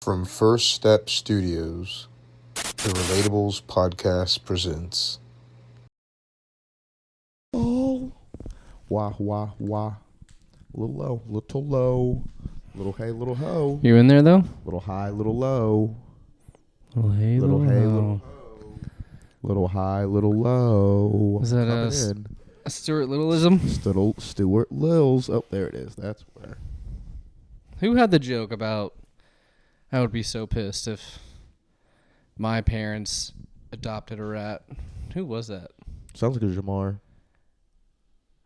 From First Step Studios, the Relatables podcast presents. Oh, wah, wah, wah. Little low, little low. Little hey, little ho. You in there though? Little high, little low. Little hey, Little hey, little low. ho. Little high, little low. Is that a Stuart Littleism? Stuart Lils. Oh, there it is. That's where. Who had the joke about I would be so pissed if my parents adopted a rat? Who was that? Sounds like a Jamar.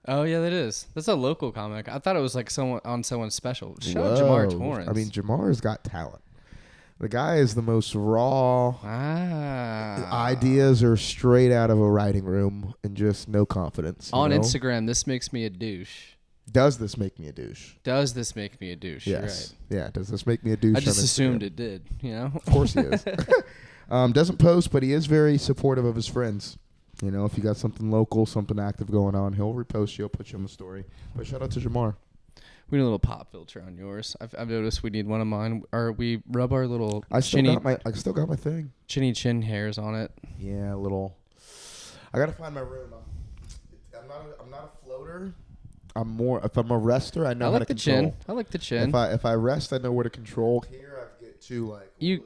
Oh, yeah, that is. That's a local comic. I thought it was like someone on someone's special. Shout out Jamar Torrance. I mean, Jamar's got talent. The guy is the most raw. Ideas are straight out of a writing room and just no confidence. On Instagram, this makes me a douche. Does this make me a douche? Does this make me a douche? Yes. Right. Yeah. Does this make me a douche? I just assumed it did, you know? Of course he is. Doesn't post, but he is very supportive of his friends. You know, if you got something local, something active going on, he'll repost you, he'll put you on the story. But shout out to Jamar. We need a little pop filter on yours. I've noticed we need one of mine. Or we rub our little I still got my thing. Chinny chin hairs on it. Yeah, a little. I gotta find my room. I'm not a floater. I'm more. If I'm a rester, I know how to control. Chin. I like the chin. If I rest, I know where to control. Here, I get too like. You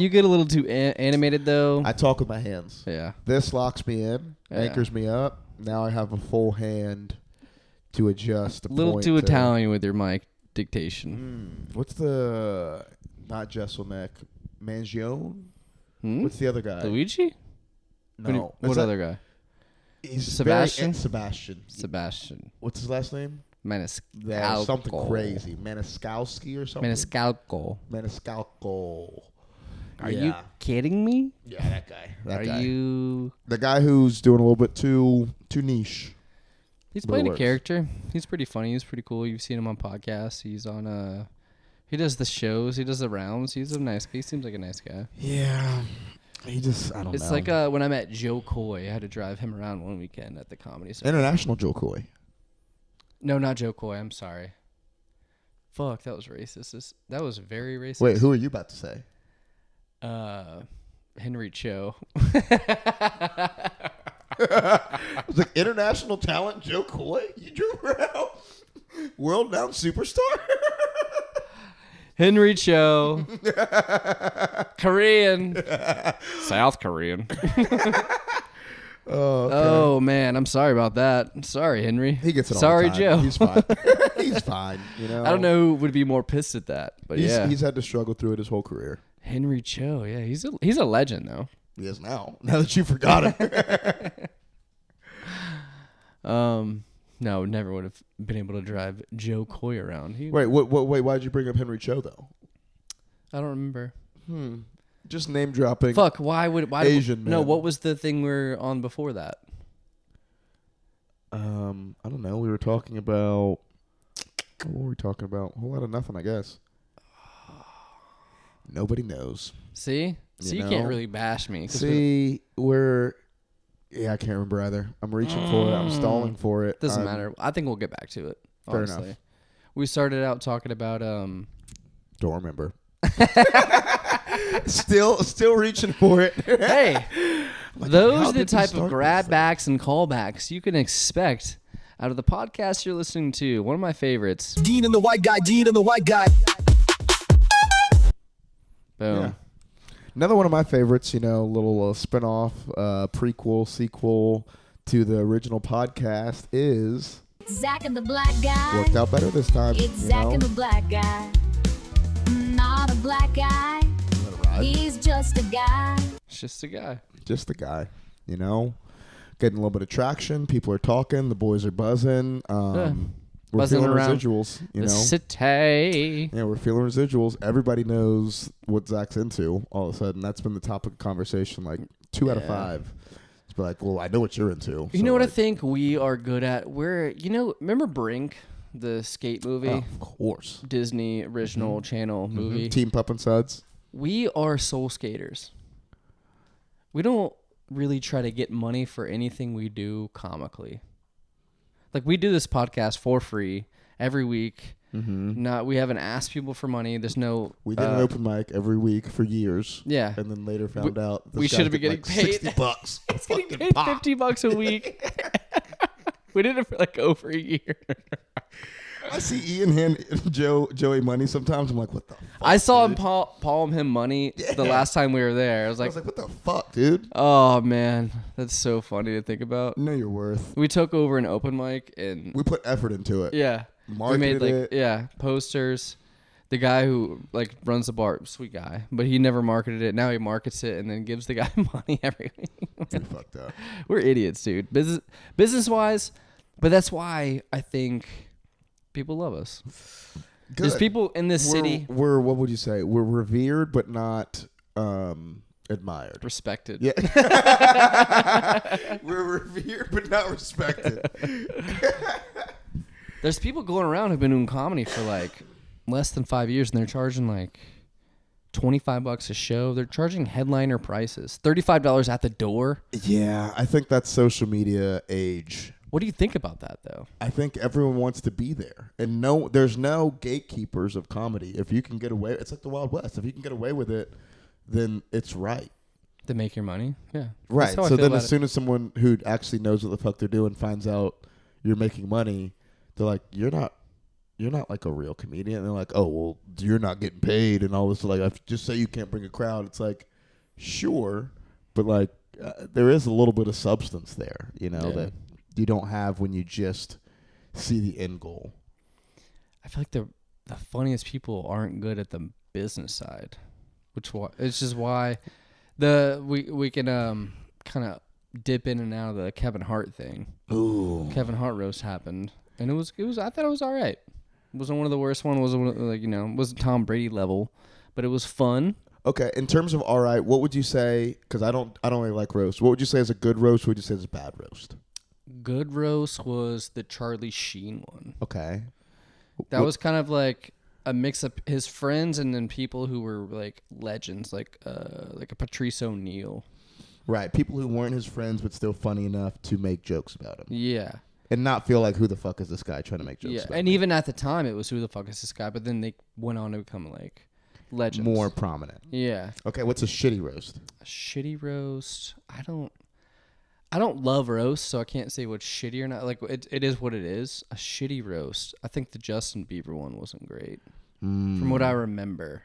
get a little too animated though. I talk with my hands. Yeah. This locks me in, anchors me up. Now I have a full hand to adjust. The little too Italian with your mic dictation. What's the not Jesselneck? Mangione? What's the other guy? Luigi? No. What other guy? He's Sebastian? Sebastian. What's his last name? Maniscalco. Something crazy. Maniscalski or something? Maniscalco. Are you kidding me? Yeah, that guy. You... The guy who's doing a little bit too niche. He's playing a character. He's pretty funny. He's pretty cool. You've seen him on podcasts. He's on he does the shows. He does the rounds. He seems like a nice guy. Yeah. I don't know. It's like when I met Joe Coy. I had to drive him around one weekend at the Comedy Center. International Joe Coy. No, not Joe Coy. I'm sorry. Fuck, that was racist. That was very racist. Wait, who are you about to say? Henry Cho. It's like international talent Joe Coy? You drove around? World-renowned superstar? Henry Cho. Korean. South Korean. Oh, man. I'm sorry about that. Sorry, Henry. He gets it all Sorry, the time. Joe. He's fine. He's fine. You know? I don't know who would be more pissed at that, but he's had to struggle through it his whole career. Henry Cho, yeah. He's a legend, though. He is now. Now that you forgot it. No, never would have been able to drive Joe Coy around. Wait, why'd you bring up Henry Cho, though? I don't remember. Just name dropping. Fuck, why Asian man. No, what was the thing we were on before that? I don't know. We were talking about... What were we talking about? A whole lot of nothing, I guess. Nobody knows. See? So you can't really bash me. See, I can't remember either. I'm reaching for it. I'm stalling for it. Doesn't matter. I think we'll get back to it, honestly. Fair enough. We started out talking about... Don't remember. Still reaching for it. Hey, those are the type of grab backs and callbacks you can expect out of the podcast you're listening to. One of my favorites. Dean and the white guy. Boom. Yeah. Another one of my favorites, little spin-off, prequel, sequel to the original podcast is... Zack and the black guy. Worked out better this time. It's Zack and the black guy. Not a black guy. He's just a guy. It's just a guy. Just a guy, Getting a little bit of traction. People are talking. The boys are buzzing. We're buzzing feeling around residuals, the city. Yeah, we're feeling residuals. Everybody knows what Zach's into all of a sudden. That's been the topic of conversation, like 2 out of 5. It's like, well, I know what you're into. You know what I think we are good at? Remember Brink, the skate movie? Oh, of course. Disney original channel movie. Team Pup and Suds. We are soul skaters. We don't really try to get money for anything we do comically. Like, we do this podcast for free every week. We haven't asked people for money. There's no. We did an open mic every week for years. Yeah. And then later found out we should have been getting paid $60. It's getting paid $50 a week. We did it for like over a year. I see Ian hand Joey money sometimes. I'm like, what the fuck? I saw him palm him money the last time we were there. I was like, what the fuck, dude? Oh man, that's so funny to think about. Know your worth. We took over an open mic and we put effort into it. Yeah. Marketed we made it. Posters. The guy who like runs the bar, sweet guy, but he never marketed it. Now he markets it and then gives the guy money every week. You're fucked up. We're idiots, dude. Business wise, but that's why I think people love us. Good. There's people in this city. We're what would you say? We're revered, but not admired. Respected. Yeah. We're revered, but not respected. There's people going around who've been doing comedy for like less than 5 years, and they're charging like $25 a show. They're charging headliner prices, $35 at the door. Yeah, I think that's social media age. What do you think about that, though? I think everyone wants to be there, and there's no gatekeepers of comedy. If you can get away, it's like the Wild West. If you can get away with it, then it's right. To make your money, yeah, right. So then, as soon as someone who actually knows what the fuck they're doing finds out you're making money, they're like, you're not like a real comedian. And they're like, oh well, you're not getting paid and all this. Like, I just say you can't bring a crowd. It's like, sure, but like there is a little bit of substance there, that you don't have when you just see the end goal. I feel like the funniest people aren't good at the business side, it's just why we can kind of dip in and out of the Kevin Hart thing. Ooh, Kevin Hart roast happened, and it was I thought it was all right. It wasn't one of the worst one. It wasn't Tom Brady level, but it was fun. Okay, in terms of all right, what would you say? Because I don't really like roast. What would you say is a good roast? What would you say is a bad roast? Good roast was the Charlie Sheen one. Okay. That was kind of like a mix of his friends and then people who were like legends, like a Patrice O'Neal. Right, people who weren't his friends but still funny enough to make jokes about him. Yeah. And not feel like, who the fuck is this guy trying to make jokes about and me? even at the time, it was who the fuck is this guy, but then they went on to become like legends. More prominent. Yeah. Okay, what's a shitty roast? A shitty roast? I don't love roast, so I can't say what's shitty or not. Like, it is what it is. A shitty roast. I think the Justin Bieber one wasn't great, from what I remember.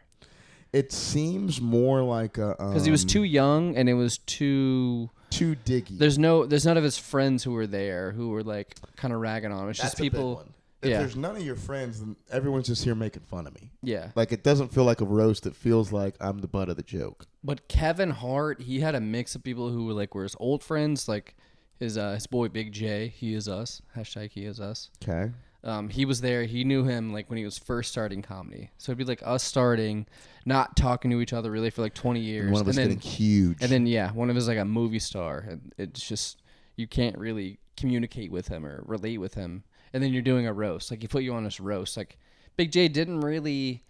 It seems more like a... Because he was too young, and it was too diggy. There's none of his friends who were there who were, like, kind of ragging on him. It's That's just people... a big one. If there's none of your friends, then everyone's just here making fun of me. Yeah. Like, it doesn't feel like a roast. It feels like I'm the butt of the joke. But Kevin Hart, he had a mix of people who were his old friends, like his boy Big J. He is us. # he is us. Okay. He was there. He knew him like when he was first starting comedy. So it'd be like us starting, not talking to each other really for like 20 years. And one of us getting huge. And then one of us like a movie star, and it's just you can't really communicate with him or relate with him. And then you're doing a roast. Like, he put you on this roast. Like, Big J didn't really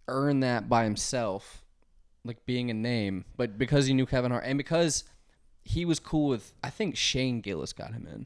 earn that by himself, like being a name. But because he knew Kevin Hart, and because he was cool with, I think Shane Gillis got him in.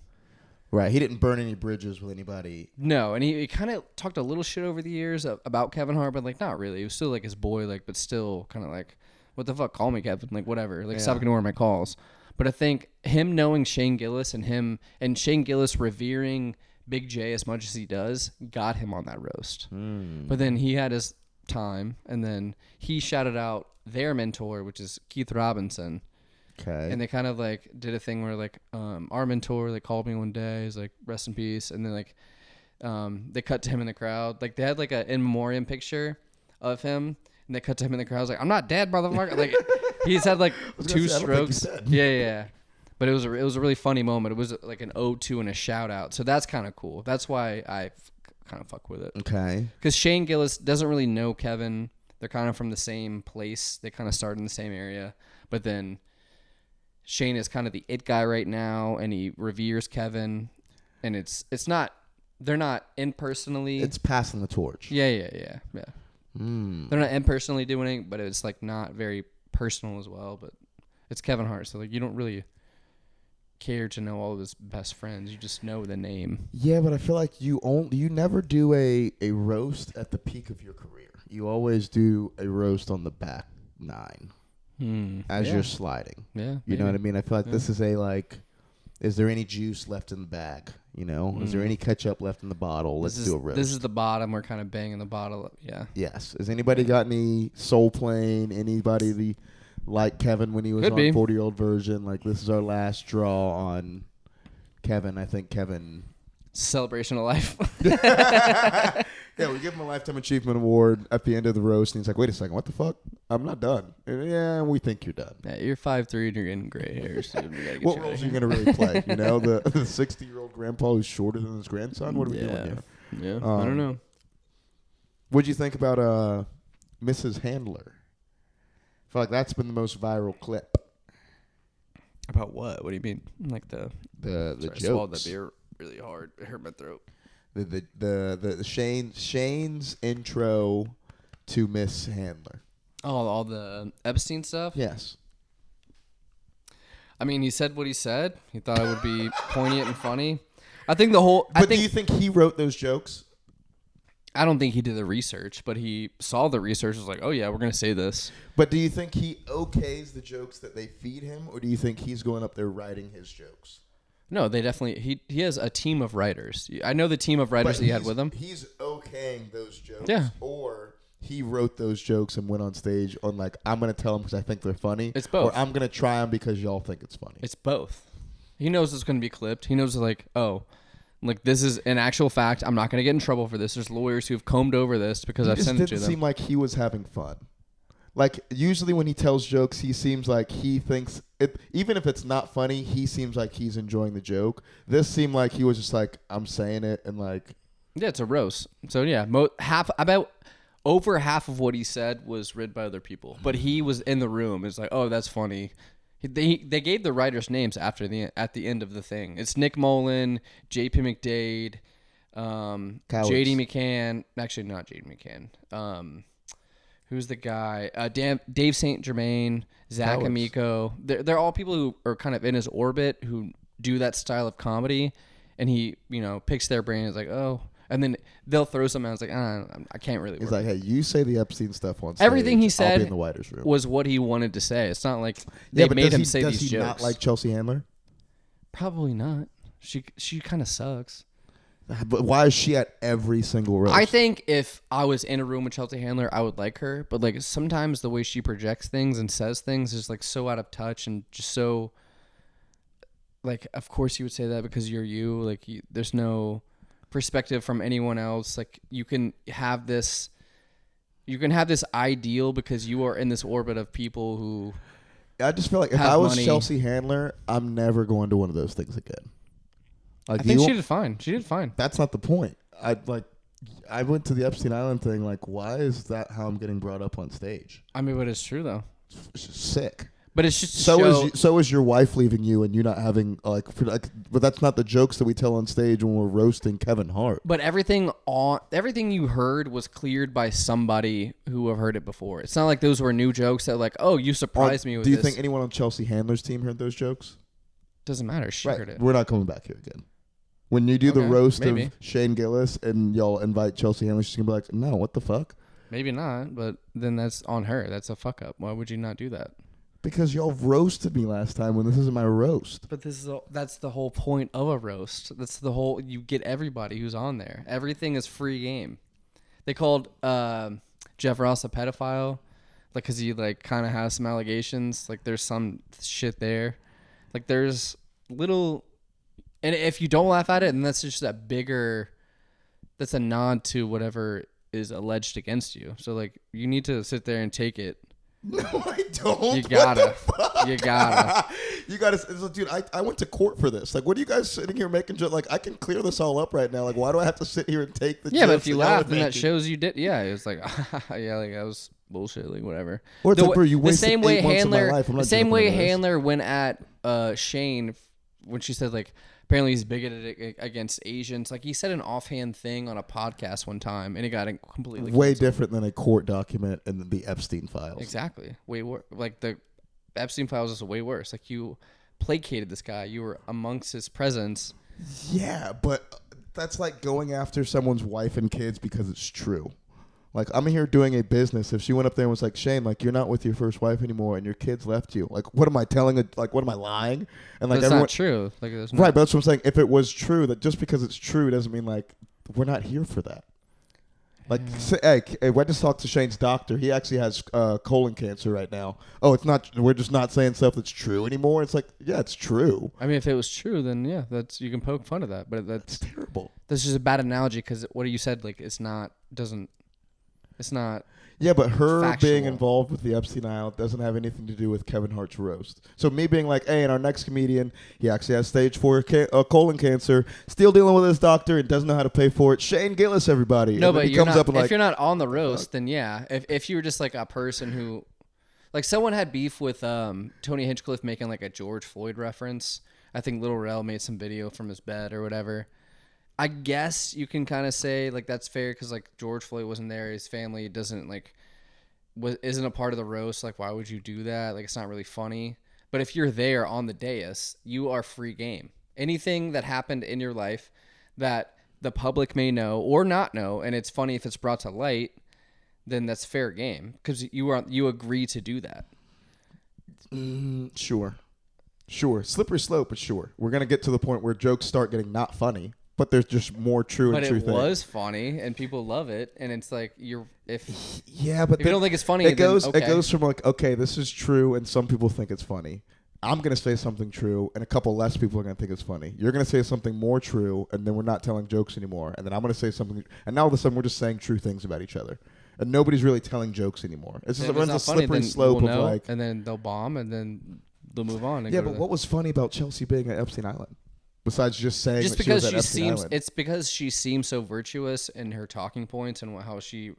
Right. He didn't burn any bridges with anybody. No, and he kind of talked a little shit over the years about Kevin Hart, but, like, not really. He was still, like, his boy, like, but still kind of like, what the fuck, call me Kevin, like, whatever. Like, stop ignoring my calls. But I think him knowing Shane Gillis and Shane Gillis revering Big J as much as he does got him on that roast. But then he had his time, and then he shouted out their mentor, which is Keith Robinson. Okay. And they kind of like did a thing where like our mentor, they called me one day, he's like, rest in peace, and then like they cut to him in the crowd. Like, they had like a in memoriam picture of him, and they cut to him in the crowd. I was like, I'm not dead, motherfucker. Like, he's had like 2 strokes. Yeah. But it was a really funny moment. It was like an ode to and a shout out. So that's kind of cool. That's why I kind of fuck with it. Okay. Because Shane Gillis doesn't really know Kevin. They're kind of from the same place. They kind of started in the same area. But then Shane is kind of the it guy right now, and he reveres Kevin. And it's not, they're not impersonally. It's passing the torch. Yeah. They're not impersonally doing it, but it's like not very personal as well. But it's Kevin Hart, so like you don't really care to know all of his best friends. You just know the name. Yeah, but I feel like you never do a roast at the peak of your career. You always do a roast on the back nine as you're sliding. Yeah, you know what I mean. I feel like this is is there any juice left in the bag? You know, is there any ketchup left in the bottle? Let's do a roast. This is the bottom. We're kind of banging the bottle. Yeah. Yes. Has anybody got any Soul Plane? Anybody like Kevin when he was on 40-year-old version? Like, this is our last draw on Kevin. I think Kevin. Celebration of life. Yeah, we give him a Lifetime Achievement Award at the end of the roast, and he's like, wait a second, what the fuck? I'm not done. Yeah, we think you're done. Yeah, you're 5'3" and you're getting gray hairs. So what roles are you going to really play? You know, the 60-year-old grandpa who's shorter than his grandson? What are we doing here? Yeah, I don't know. What'd you think about Mrs. Handler? I feel like that's been the most viral clip. About what? What do you mean? Like the jokes. I swallowed that beer really hard. It hurt my throat. The Shane's intro to Miss Handler. Oh, all the Epstein stuff? Yes. I mean, he said what he said. He thought it would be poignant and funny. I think do you think he wrote those jokes? I don't think he did the research, but he saw the research. Was like, oh yeah, we're gonna say this. But do you think he okays the jokes that they feed him, or do you think he's going up there writing his jokes? No, they definitely. He has a team of writers. I know the team of writers that he had with him. He's okaying those jokes. Yeah. Or he wrote those jokes and went on stage on like, I'm going to tell them because I think they're funny. It's both. Or I'm going to try them because y'all think it's funny. It's both. He knows it's going to be clipped. He knows like, oh, like this is an actual fact. I'm not going to get in trouble for this. There's lawyers who've combed over this because I've sent it to them. It didn't seem like he was having fun. Like, usually when he tells jokes, he seems like he thinks, even if it's not funny, he seems like he's enjoying the joke. This seemed like he was just like, I'm saying it, and like... Yeah, it's a roast. So, yeah, over half of what he said was read by other people. But he was in the room. It's like, oh, that's funny. They gave the writers' names at the end of the thing. It's Nick Mullen, J.P. McDade, J.D. McCann. Actually, not J.D. McCann. Who's the guy? Dave St. Germain, Zack Amico. They're all people who are kind of in his orbit who do that style of comedy, and he, picks their brain. Is like, oh, and then they'll throw something. I was like, I can't really. He's like, hey, you say the Epstein stuff on stage. Everything he said I'll be in the writers' room. Was what he wanted to say. It's not like they made him say these jokes. Does he not like Chelsea Handler? Probably not. She kind of sucks. But why is she at every single roast? I think if I was in a room with Chelsea Handler, I would like her. But like sometimes the way she projects things and says things is like so out of touch and just so like. Of course you would say that because you're you. Like there's no perspective from anyone else. Like you can have this ideal because you are in this orbit of people who. I just feel like if I was Chelsea Handler, I'm never going to one of those things again. Like I think she did fine. She did fine. That's not the point. I went to the Epstein Island thing. Like, why is that how I'm getting brought up on stage? I mean, but it's true though. It's just sick. But it's just so is your wife leaving you and you not having but that's not the jokes that we tell on stage when we're roasting Kevin Hart. But everything you heard was cleared by somebody who have heard it before. It's not like those were new jokes that like, oh, you surprised me with this. Do you think anyone on Chelsea Handler's team heard those jokes? Doesn't matter. She heard it. We're not coming back here again. When you do the roast of Shane Gillis and y'all invite Chelsea Handler, she's going to be like, no, what the fuck? Maybe not, but then that's on her. That's a fuck up. Why would you not do that? Because y'all roasted me last time when this isn't my roast. But that's the whole point of a roast. That's the whole, you get everybody who's on there. Everything is free game. They called Jeff Ross a pedophile, like, because he like kind of has some allegations. Like there's some shit there. Like there's little... And if you don't laugh at it, then that's just that's a nod to whatever is alleged against you. So, like, you need to sit there and take it. No, I don't. You gotta. You gotta. Dude, I went to court for this. Like, what are you guys sitting here making jokes? Like, I can clear this all up right now. Like, why do I have to sit here and take the jokes? Yeah, but if you laugh, then that shows you did. Yeah, it's like, yeah, like, that was bullshit, like, whatever. Or it's like, bro, you wasted 8 months of my life. The same way Handler went at Shane when she said, like, apparently he's bigoted against Asians. Like, he said an offhand thing on a podcast one time, and he got completely way canceled. Different than a court document and the Epstein files. Exactly. Way worse. Like, the Epstein files is way worse. Like, you placated this guy. You were amongst his presence. Yeah, but that's like going after someone's wife and kids because it's true. Like, I'm here doing a business. If she went up there and was like, Shane, like, you're not with your first wife anymore and your kids left you. Like, what am I telling? Like, what am I lying? And like, That's not true. Like, right, but that's what I'm saying. If it was true, that just because it's true doesn't mean, like, we're not here for that. Like, hey, I just talked to Shane's doctor. He actually has colon cancer right now. Oh, it's not. We're just not saying stuff that's true anymore. It's like, yeah, it's true. I mean, if it was true, then yeah, you can poke fun of that. But that's terrible. That's just a bad analogy because what you said, like, it's not. Yeah, but her factual. being involved with the Epstein Island doesn't have anything to do with Kevin Hart's roast. So me being like, hey, and our next comedian, he actually has stage 4 colon cancer, still dealing with his doctor and doesn't know how to pay for it. Shane Gillis, everybody. No, and but he comes up and if you're not on the roast, then yeah. If you were just like a person who, like, someone had beef with Tony Hinchcliffe making like a George Floyd reference. I think Lil Rel made some video from his bed or whatever. I guess you can kind of say like that's fair because like George Floyd wasn't there, his family isn't a part of the roast. Like, why would you do that? Like, it's not really funny. But if you're there on the dais, you are free game. Anything that happened in your life that the public may know or not know, and it's funny if it's brought to light, then that's fair game because you agree to do that. Sure. Slippery slope, but sure. We're gonna get to the point where jokes start getting not funny. But there's just more true and true things. But it was funny, and people love it, and it's like if you don't think it's funny, it goes from like, okay, this is true, and some people think it's funny. I'm gonna say something true, and a couple less people are gonna think it's funny. You're gonna say something more true, and then we're not telling jokes anymore. And then I'm gonna say something, and now all of a sudden we're just saying true things about each other, and nobody's really telling jokes anymore. It's just runs a slippery slope of like, and then they'll bomb, and then they'll move on. And yeah, but what was funny about Chelsea being at Epstein Island? Besides just saying that she was at Epstein Island. It's because she seems so virtuous in her talking points and how she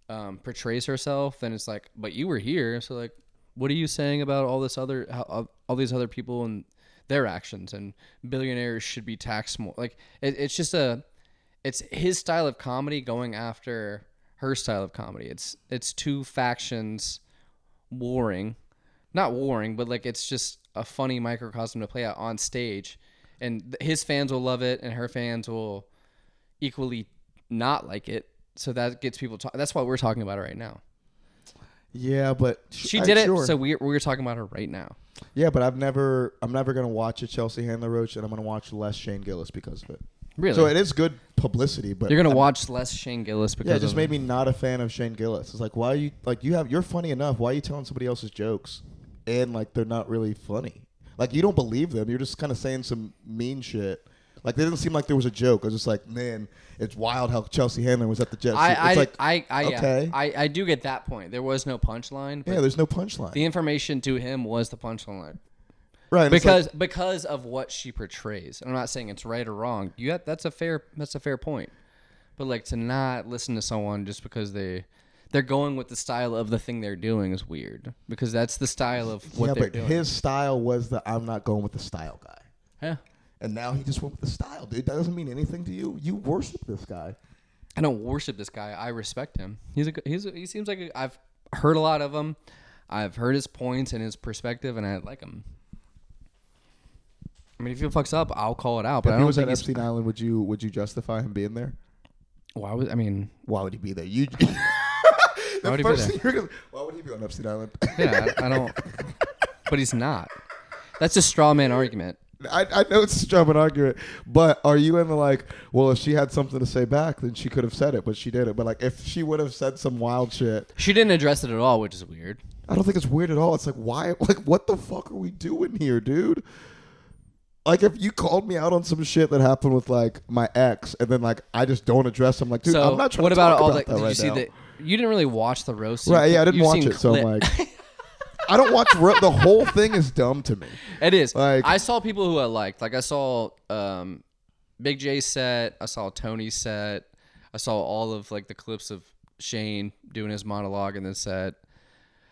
portrays herself. Then it's like, but you were here, so like, what are you saying about all these other people and their actions? And billionaires should be taxed more. Like, it's his style of comedy going after her style of comedy. It's two factions warring, not warring, but like it's just a funny microcosm to play out on stage. And his fans will love it, and her fans will equally not like it. So that gets people talking. That's why we're talking about it right now. Yeah, but she did it, so we're talking about her right now. Yeah, but I'm never gonna watch a Chelsea Handler roast, and I'm gonna watch less Shane Gillis because of it. Really? So it is good publicity, but you're gonna watch less Shane Gillis because it just made me not a fan of Shane Gillis. It's like, why are you like you're funny enough? Why are you telling somebody else's jokes, and like they're not really funny? Like, you don't believe them. You're just kind of saying some mean shit. Like, they didn't seem like there was a joke. I was just like, man, it's wild how Chelsea Handler was at the Jets. I do get that point. There was no punchline. Yeah, there's no punchline. The information to him was the punchline. Right. Because of what she portrays. And I'm not saying it's right or wrong. That's a fair point. But, like, to not listen to someone just because they're going with the style of the thing they're doing is weird because that's the style of what they're doing. His style was the I'm not going with the style guy. Yeah. And now he just went with the style, dude. That doesn't mean anything to you. You worship this guy. I don't worship this guy. I respect him. He seems like I've heard a lot of him. I've heard his points and his perspective, and I like him. I mean, if he fucks up, I'll call it out. But if he was at Epstein Island, would you justify him being there? Why would he be there? Why would he be on Epstein Island? Yeah, I don't. But he's not. That's a straw man argument. I know it's a straw man argument, but are you in the like, well, if she had something to say back, then she could have said it, but she didn't. But like, if she would have said some wild shit. She didn't address it at all, which is weird. I don't think it's weird at all. It's like, why? Like, what the fuck are we doing here, dude? Like, if you called me out on some shit that happened with like my ex, and then like I just don't address them, like, dude, I'm not trying to talk about that right now. You didn't really watch the roast. Right, yeah, I didn't watch it, so I'm like, I don't watch the whole thing is dumb to me. It is. Like, I saw people who I liked. Like, I saw Big J's set. I saw Tony's set. I saw all of like the clips of Shane doing his monologue in the set.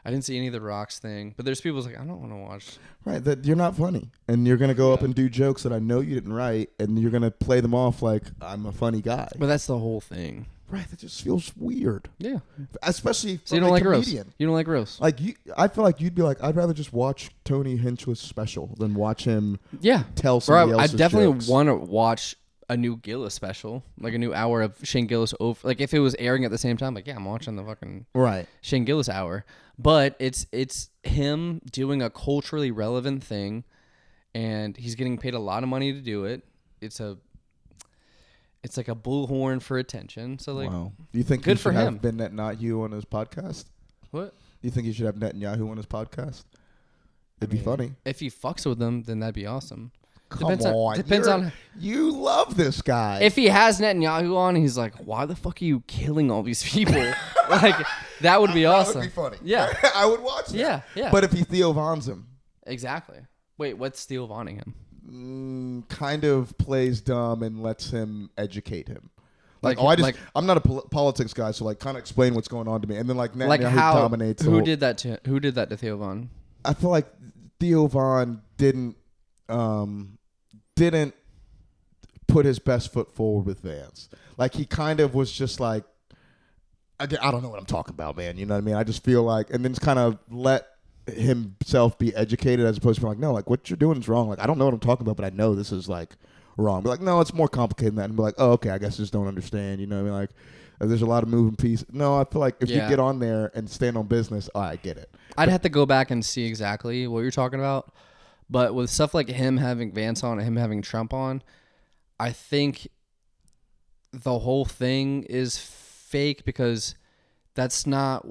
I didn't see any of the Rocks thing, but there's people who's like, I don't want to watch. Right, that you're not funny, and you're gonna go up and do jokes that I know you didn't write, and you're gonna play them off like I'm a funny guy. But that's the whole thing. Right, that just feels weird. Yeah. Especially for So you don't like roast. comedian. You don't like roast. Like I feel like you'd be like, I'd rather just watch Tony Hinchcliffe's special than watch him Yeah. tell somebody Bro, I else's definitely jokes. want to watch a new Gillis special, like a new hour of Shane Gillis over. Like if it was airing at the same time, like yeah, I'm watching the fucking Right. Shane Gillis hour. But it's him doing a culturally relevant thing, and he's getting paid a lot of money to do it. It's like a bullhorn for attention. So like, Wow. Do you think good he for should him. have been Netanyahu on his podcast? what? Do you think he should have Netanyahu on his podcast? It'd be funny. If he fucks with them, then that'd be awesome. Come Depends on- on. depends on- You love this guy. If he has Netanyahu on, he's like, why the fuck are you killing all these people? Like that would be awesome. That would be funny. Yeah. I would watch that. Yeah, yeah. But if he Theo Von's him, Exactly. Wait, what's Steel Vonning him? kind of plays dumb and lets him educate him. Like- I'm not a politics guy, so like kind of explain what's going on to me. And then like Netanyahu Like how? dominates. Who did that to Theo Von? I feel like Theo Von didn't put his best foot forward with Vance. Like he kind of was just like, I don't know what I'm talking about, man. You know what I mean? I just feel like, and then just kind of let himself be educated as opposed to being like, no, like what you're doing is wrong. Like I don't know what I'm talking about, but I know this is like wrong. Be like, no, it's more complicated than that. And be like, oh, okay, I guess I just don't understand. You know what I mean? Like there's a lot of moving pieces. No, I feel like if you get on there and stand on business, I get it. I'd have to go back and see exactly what you're talking about. But with stuff like him having Vance on and him having Trump on, I think the whole thing is fake because that's not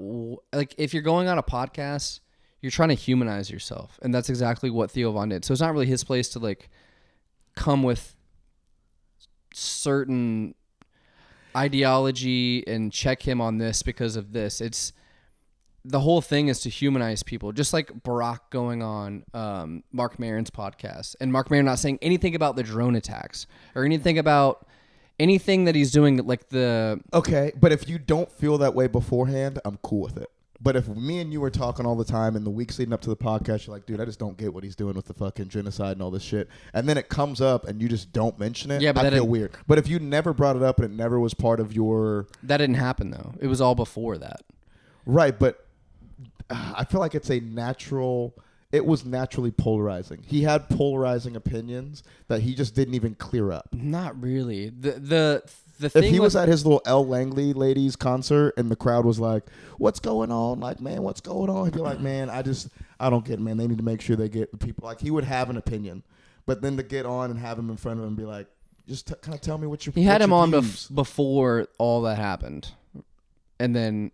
like if you're going on a podcast, you're trying to humanize yourself, and that's exactly what Theo Von did. So it's not really his place to like come with certain ideology and check him on this because of this. It's the whole thing is to humanize people, just like Barack going on Mark Maron's podcast, and Mark Maron not saying anything about the drone attacks or anything about anything that he's doing, like the... Okay, but if you don't feel that way beforehand, I'm cool with it. But if me and you were talking all the time in the weeks leading up to the podcast, you're like, dude, I just don't get what he's doing with the fucking genocide and all this shit. And then it comes up and you just don't mention it, Yeah, but I that feel didn't- weird. But if you never brought it up and it never was part of your... That didn't happen, though. It was all before that. Right, but I feel like it's a natural... It was naturally polarizing. He had polarizing opinions that he just didn't even clear up. Not really. The If thing he was with- at his little L. Langley ladies concert and the crowd was like, what's going on? Like, man, what's going on? He'd be like, man, I don't get it, man. They need to make sure they get the people. Like, he would have an opinion. But then to get on and have him in front of him and be like, just kind of tell me what your He had him on views. before all that happened. And then,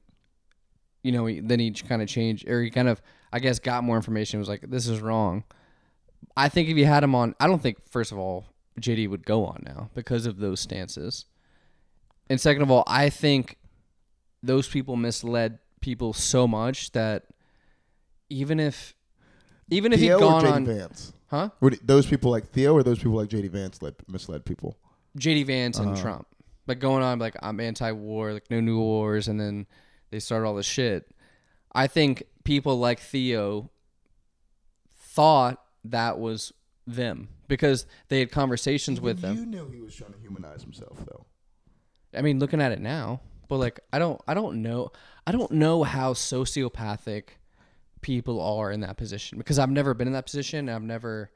you know, he kind of changed, or he kind of, I guess, got more information. Was like, this is wrong. I think if you had him on, I don't think, first of all, JD would go on now because of those stances. And second of all, I think those people misled people so much that even if he'd Theo gone or JD on, Vance? huh? Were those people like Theo or those people like JD Vance misled people? JD Vance and Trump, like going on like I'm anti-war, like no new wars, and then they started all this shit. I think people like Theo thought that was them because they had conversations with them. You knew he was trying to humanize himself, though. I mean, looking at it now, but like I don't know how sociopathic people are in that position because I've never been in that position. And I've never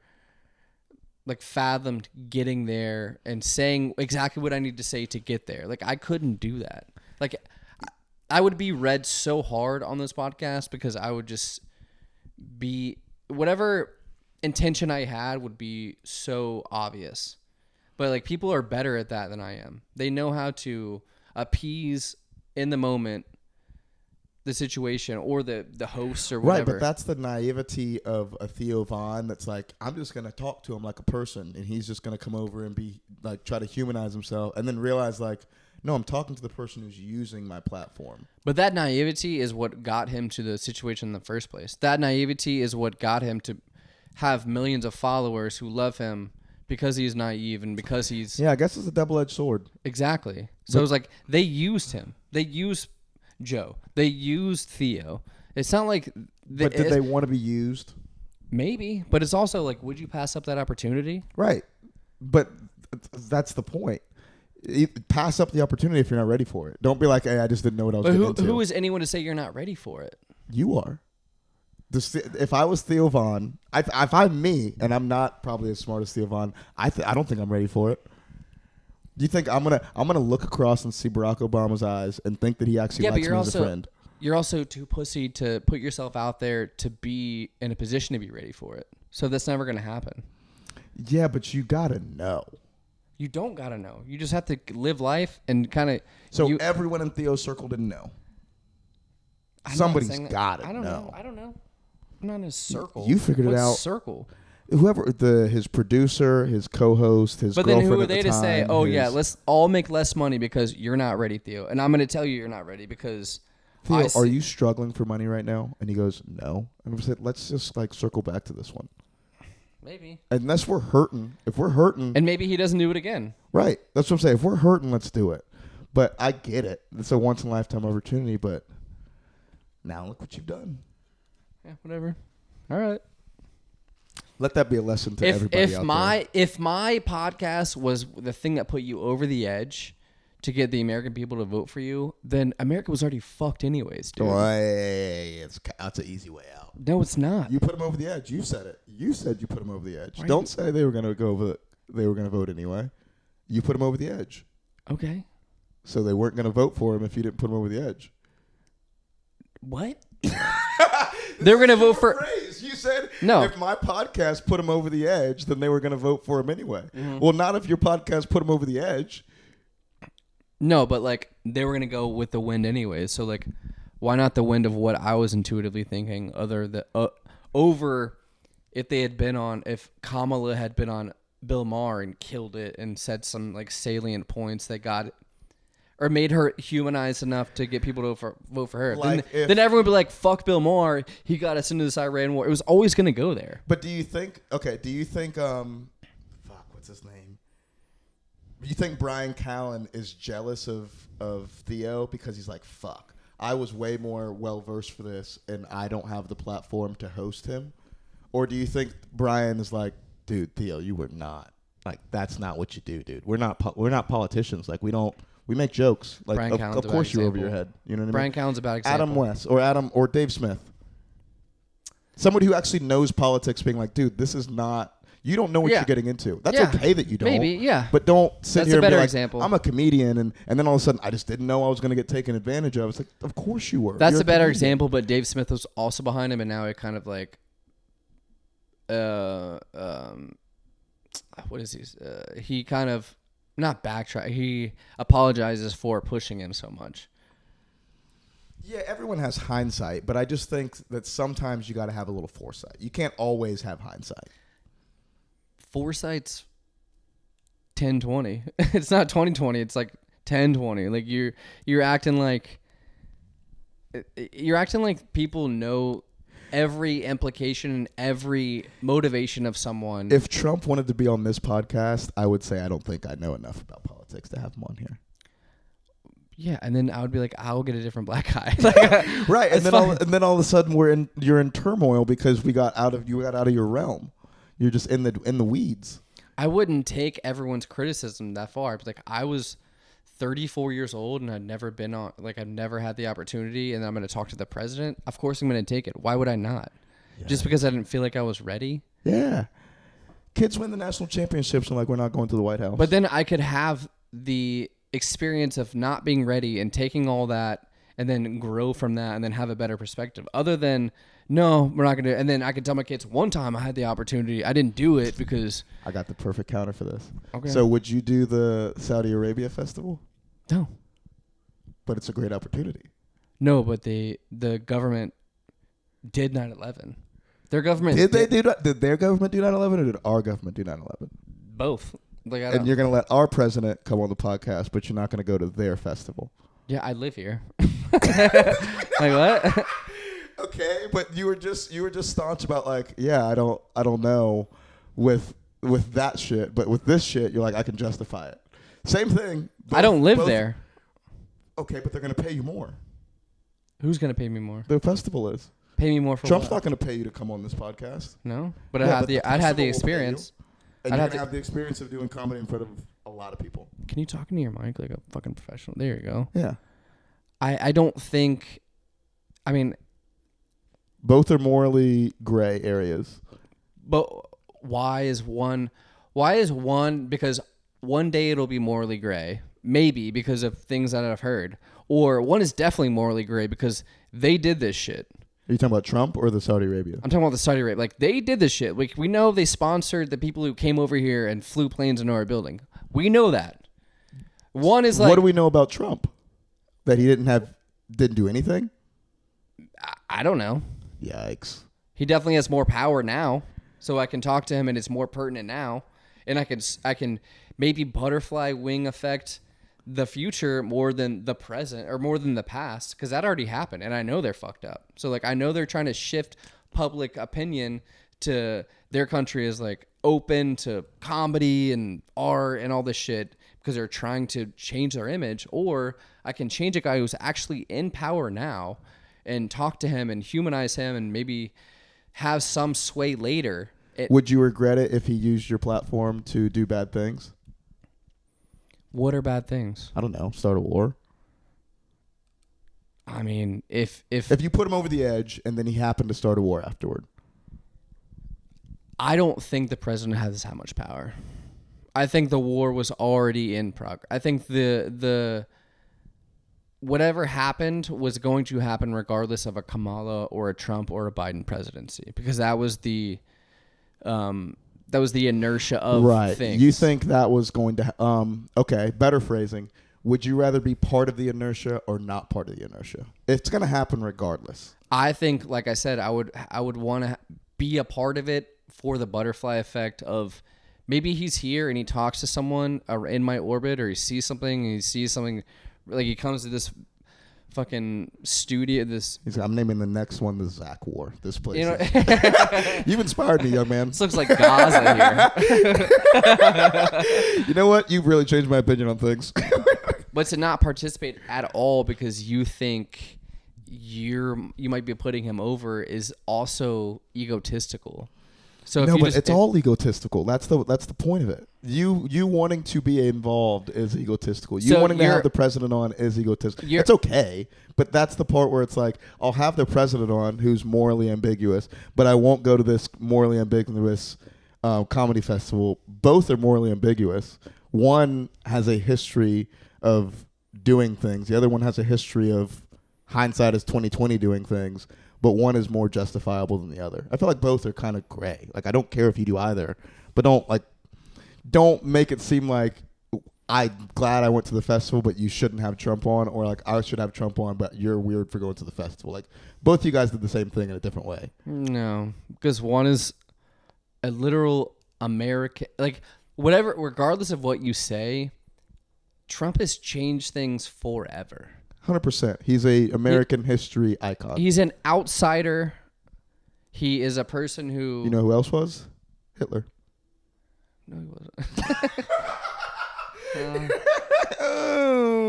like fathomed getting there and saying exactly what I need to say to get there. Like I couldn't do that. Like I would be read so hard on this podcast because I would just be whatever intention I had would be so obvious. But like people are better at that than I am. They know how to appease in the moment the situation or the hosts or whatever. Right, but that's the naivety of a Theo Von that's like, I'm just going to talk to him like a person and he's just going to come over and be like, try to humanize himself and then realize like, no, I'm talking to the person who's using my platform. But that naivety is what got him to the situation in the first place. That naivety is what got him to have millions of followers who love him because he's naive and because he's... Yeah, I guess it's a double-edged sword. Exactly. So it was like they used him. They used Joe. They used Theo. It's not like... But did they want to be used? Maybe. But it's also like, would you pass up that opportunity? Right. But that's the point. Pass up the opportunity if you're not ready for it. Don't be like, hey, I just didn't know what I was But getting into. who is anyone to say you're not ready for it? You are. If I was Theo Von, if I'm me, and I'm not probably as smart as Theo Von, I don't think I'm ready for it. Do you think I'm gonna look across and see Barack Obama's eyes and think that he actually likes me as a friend? You're also too pussy to put yourself out there to be in a position to be ready for it. So that's never gonna happen. Yeah, but you gotta know. You don't gotta know. You just have to live life and kind of. So everyone in Theo's circle didn't know. Somebody's gotta know. I don't know. I'm not in his circle. You figured it out. Circle. Whoever his producer, his co-host, his but girlfriend then who are at the they to say, time, oh yeah, let's all make less money because you're not ready, Theo, and I'm going to tell you you're not ready because. Theo, are you struggling for money right now? And he goes, no. And I said, let's just like circle back to this one. Maybe. Unless we're hurting. If we're hurting. And maybe he doesn't do it again. Right. That's what I'm saying. If we're hurting, let's do it. But I get it. It's a once in a lifetime opportunity. But now look what you've done. Yeah, whatever. All right. Let that be a lesson to everybody out there. If my podcast was the thing that put you over the edge to get the American people to vote for you, then America was already fucked anyways, dude. That's an easy way out. No, it's not. You put them over the edge. You said it. You said you put them over the edge. Right. Don't say they were going to go. They were going to vote anyway. You put them over the edge. Okay. So they weren't going to vote for him if you didn't put them over the edge. What? They were going to vote for. Phrase. You said no. If my podcast put him over the edge, then they were going to vote for him anyway. Mm-hmm. Well, not if your podcast put him over the edge. No, but like they were going to go with the wind anyways. So like, why not the wind of what I was intuitively thinking? Over if Kamala had been on Bill Maher and killed it and said some like salient points that got. Or made her humanized enough to get people to vote for her. Like then everyone would be like, fuck Bill Maher. He got us into this Iran war. It was always going to go there. But do you think, fuck, what's his name? Do you think Brian Callen is jealous of Theo because he's like, fuck, I was way more well-versed for this and I don't have the platform to host him? Or do you think Brian is like, dude, Theo, you were not. Like, that's not what you do, dude. We're not politicians. Like, we make jokes. Like, of course you're over your head. You know what I mean? Brian Callen's a bad example. Adam West or Dave Smith. Somebody who actually knows politics being like, dude, this is not, you don't know what you're getting into. That's okay that you don't. Maybe, yeah. But don't sit here and be like, example. I'm a comedian, and then all of a sudden, I just didn't know I was going to get taken advantage of. It's like, of course you were. That's a better example, but Dave Smith was also behind him, and now it kind of like, what is he? He kind of, not backtrack. He apologizes for pushing him so much. Yeah, everyone has hindsight, but I just think that sometimes you got to have a little foresight. You can't always have hindsight. Foresight's 10-20. It's not 20-20. It's like 10-20. Like you're acting like people know every implication and every motivation of someone. If Trump wanted to be on this podcast, I would say I don't think I know enough about politics to have him on here. Yeah, and then I would be like, I'll get a different black guy. Right, and then all of a sudden you're in turmoil because you got out of your realm. You're just in the weeds. I wouldn't take everyone's criticism that far. But like I was 34 years old and I've never been on, like I've never had the opportunity, and I'm going to talk to the president. Of course I'm going to take it. Why would I not? Yeah. Just because I didn't feel like I was ready. Yeah. Kids win the national championships and like we're not going to the White House. But then I could have the experience of not being ready and taking all that and then grow from that and then have a better perspective. Other than, no, we're not going to. And then I could tell my kids, one time I had the opportunity. I didn't do it because. I got the perfect counter for this. Okay. So would you do the Saudi Arabia festival? No. But it's a great opportunity. No, but the government did 9/11. Their government did their government do 9/11 or did our government do 9/11? Both. Like, and you're going to let our president come on the podcast, but you're not going to go to their festival. Yeah, I live here. Like what? Okay, but you were just staunch about like, yeah, I don't know with that shit, but with this shit, you're like, I can justify it. Same thing. I don't live there. Okay, but they're going to pay you more. Who's going to pay me more? The festival is. Pay me more for Trump's what? not going to pay you to come on this podcast. No, but I'd have the experience. And you're going to have the experience of doing comedy in front of A lot of people. Can you talk into your mic like a fucking professional? There you go. Yeah. I don't think. I mean, both are morally gray areas. but why is one? Why is one? Because one day it'll be morally gray, maybe because of things that I've heard, or one is definitely morally gray because they did this shit. Are you talking about Trump or the Saudi Arabia? I'm talking about the Saudi Arabia. Like, they did this shit. Like, we know they sponsored the people who came over here and flew planes into our building. We know that. One is like, what do we know about Trump? That he didn't do anything? I don't know. Yikes. He definitely has more power now, so I can talk to him and it's more pertinent now. And I can maybe butterfly wing affect the future more than the present or more than the past, because that already happened and I know they're fucked up. So like, I know they're trying to shift public opinion to their country is like open to comedy and art and all this shit because they're trying to change their image. Or I can change a guy who's actually in power now and talk to him and humanize him and maybe have some sway later. Would you regret it if he used your platform to do bad things? What are bad things? I don't know. Start a war. I mean, if you put him over the edge and then he happened to start a war afterward. I don't think the president has that much power. I think the war was already in progress. I think the whatever happened was going to happen regardless of a Kamala or a Trump or a Biden presidency, because that was the inertia of things. You think that was going to okay, better phrasing. Would you rather be part of the inertia or not part of the inertia? It's going to happen regardless. I think, like I said, I would want to be a part of it for the butterfly effect of maybe he's here and he talks to someone in my orbit, or he sees something like he comes to this fucking studio. I'm naming the next one the Zack War. This place. You know, you've inspired me, young man. This looks like Gaza here. You know what? You've really changed my opinion on things. But to not participate at all because you think you might be putting him over is also egotistical. So no, but it's all egotistical. That's the point of it. You wanting to be involved is egotistical. You wanting to have the president on is egotistical. It's okay, but that's the part where it's like, I'll have the president on who's morally ambiguous, but I won't go to this morally ambiguous comedy festival. Both are morally ambiguous. One has a history of doing things. The other one has a history of hindsight is 20/20 doing things. But one is more justifiable than the other. I feel like both are kind of gray. Like, I don't care if you do either, but don't make it seem like I'm glad I went to the festival, but you shouldn't have Trump on, or like I should have Trump on, but you're weird for going to the festival. Like, both of you guys did the same thing in a different way. No, because one is a literal American, like whatever, regardless of what you say, Trump has changed things forever. 100%. He's a American history icon. He's an outsider. He is a person who... You know who else was? Hitler. No, he wasn't.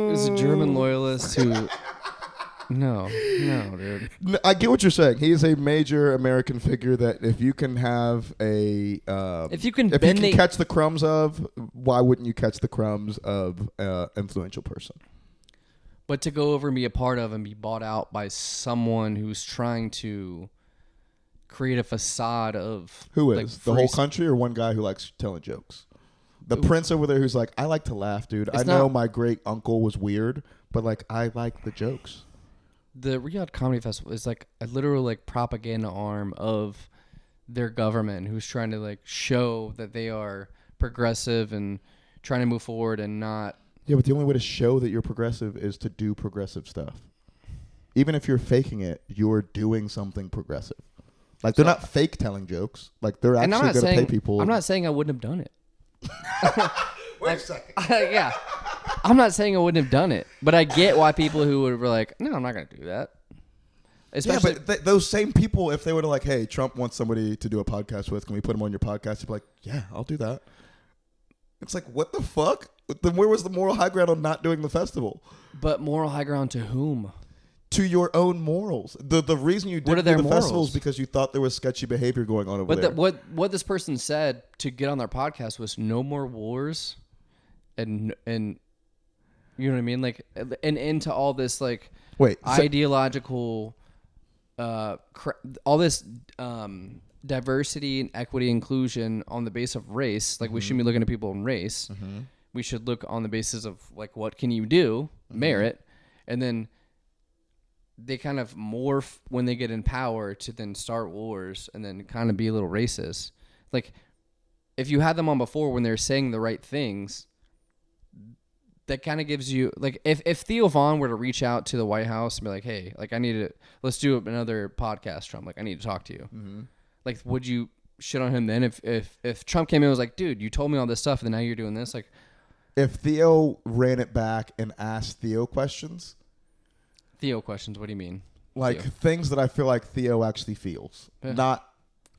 He was a German loyalist who... No, dude. I get what you're saying. He is a major American figure that if you can have a... if you can catch the crumbs of, why wouldn't you catch the crumbs of an influential person? But to go over and be a part of and be bought out by someone who's trying to create a facade of... Who is? The whole country or one guy who likes telling jokes? The prince over there who's like, I like to laugh, dude. I know my great uncle was weird, but like I like the jokes. The Riyadh Comedy Festival is like a literal like propaganda arm of their government who's trying to like show that they are progressive and trying to move forward and not... Yeah, but the only way to show that you're progressive is to do progressive stuff. Even if you're faking it, you're doing something progressive. Like, they're not fake telling jokes. Like, they're actually going to pay people. I'm not saying I wouldn't have done it. Wait a second. Yeah. I'm not saying I wouldn't have done it. But I get why people who were like, no, I'm not going to do that. Especially, yeah, but those same people, if they were to like, hey, Trump wants somebody to do a podcast with, can we put him on your podcast? You'd be like, yeah, I'll do that. It's like, what the fuck? Then where was the moral high ground on not doing the festival? But moral high ground to whom? To your own morals. The reason you didn't do the festival is because you thought there was sketchy behavior going on over there. But what this person said to get on their podcast was no more wars and you know what I mean, like, and into all this like Wait, ideological, all this diversity and equity inclusion on the base of race. Like we shouldn't be looking at people in race. We should look on the basis of like what can you do, merit, and then they kind of morph when they get in power to then start wars and then kind of be a little racist. Like if you had them on before when they're saying the right things, that kind of gives you like if Theo Vaughn were to reach out to the White House and be like, hey, like let's do another podcast, Trump. Like I need to talk to you. Like would you shit on him then if Trump came in and was like, dude, you told me all this stuff and then now you're doing this? Like if Theo ran it back and asked Theo questions. Theo questions, what do you mean? Like Theo. things that I feel like Theo actually feels. Not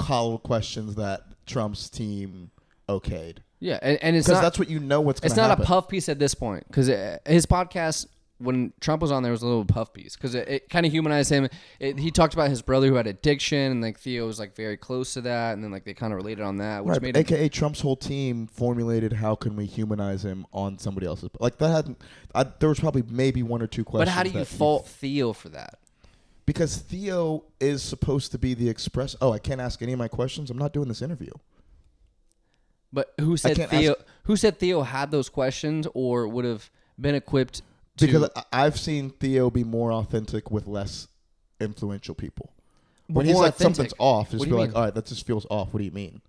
hollow questions that Trump's team okayed. Yeah, and it's because not, that's what you know what's going to happen. happen. It's not a puff piece at this point because his podcast when Trump was on there was a little puff piece because it kind of humanized him. He talked about his brother who had addiction and like Theo was like very close to that and then like they kind of related on that, which made AKA Trump's whole team formulated how can we humanize him on somebody else's like that hadn't. There was probably maybe one or two questions. But how do you fault Theo for that? Because Theo is supposed to be the express. Oh, I can't ask any of my questions. I'm not doing this interview. But who said Theo? Who said Theo had those questions or would have been equipped? Because I've seen Theo be more authentic with less influential people. When he's like something's off, just be like, all right, that just feels off. What do you mean?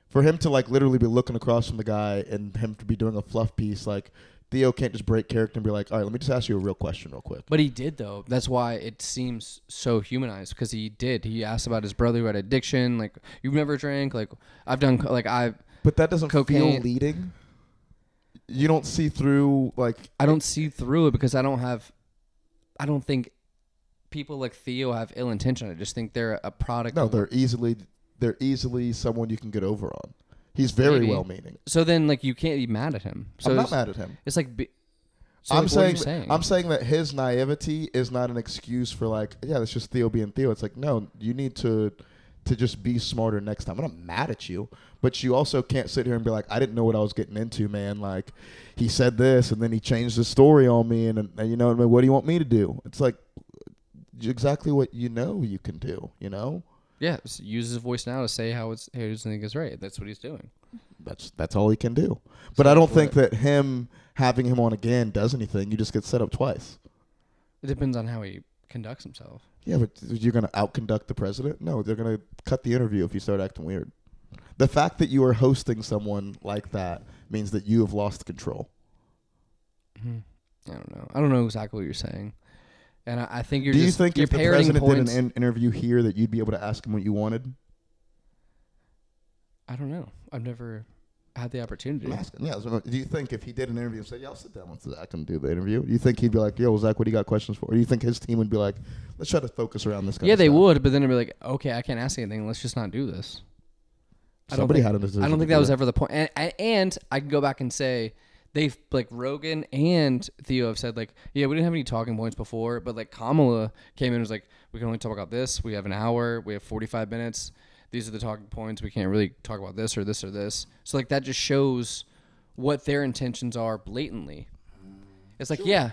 For him to like literally be looking across from the guy and him to be doing a fluff piece, like Theo can't just break character and be like, all right, let me just ask you a real question real quick. But he did though. That's why it seems so humanized because he did. He asked about his brother who had addiction. Like you've never drank. Like I've done. Like I've. But that doesn't cocaine. feel leading. You don't see through like I don't see through it because I don't think people like Theo have ill intention. I just think they're a product. No, they're easily someone you can get over on. He's very well meaning. So then like you can't be mad at him. So I'm not mad at him. It's like I'm saying that his naivety is not an excuse for like, yeah, it's just Theo being Theo. It's like, no, you need to just be smarter next time. I'm not mad at you, but you also can't sit here and be like, I didn't know what I was getting into, man. Like, he said this, and then he changed the story on me, and you know, what do you want me to do? It's like exactly what you know you can do, you know? Yeah, use his voice now to say how he doesn't think is right. That's what he's doing. That's all he can do. But I don't think that having him on again does anything. You just get set up twice. It depends on how he conducts himself. Yeah, but you're going to outconduct the president? No, they're going to cut the interview if you start acting weird. The fact that you are hosting someone like that means that you have lost control. I don't know. I don't know exactly what you're saying. And I think you're Do just... you think if the president points. did an interview here that you'd be able to ask him what you wanted? I don't know. I've never had the opportunity. I'm asking, yeah. So do you think if he did an interview and said, yeah, I'll sit down with Zack and do the interview, do you think he'd be like, yo, Zack, what do you got questions for? Or do you think his team would be like, let's try to focus around this guy? Yeah, they would, but then they'd be like, okay, I can't ask anything. Let's just not do this. Somebody had a decision. I don't think that was ever the point. And I can go back and say, they've, like, Rogan and Theo have said, like, yeah, we didn't have any talking points before, but, like, Kamala came in and was like, we can only talk about this. We have an hour. We have 45 minutes. These are the talking points. We can't really talk about this or this or this. So, like, that just shows what their intentions are blatantly. It's like, yeah.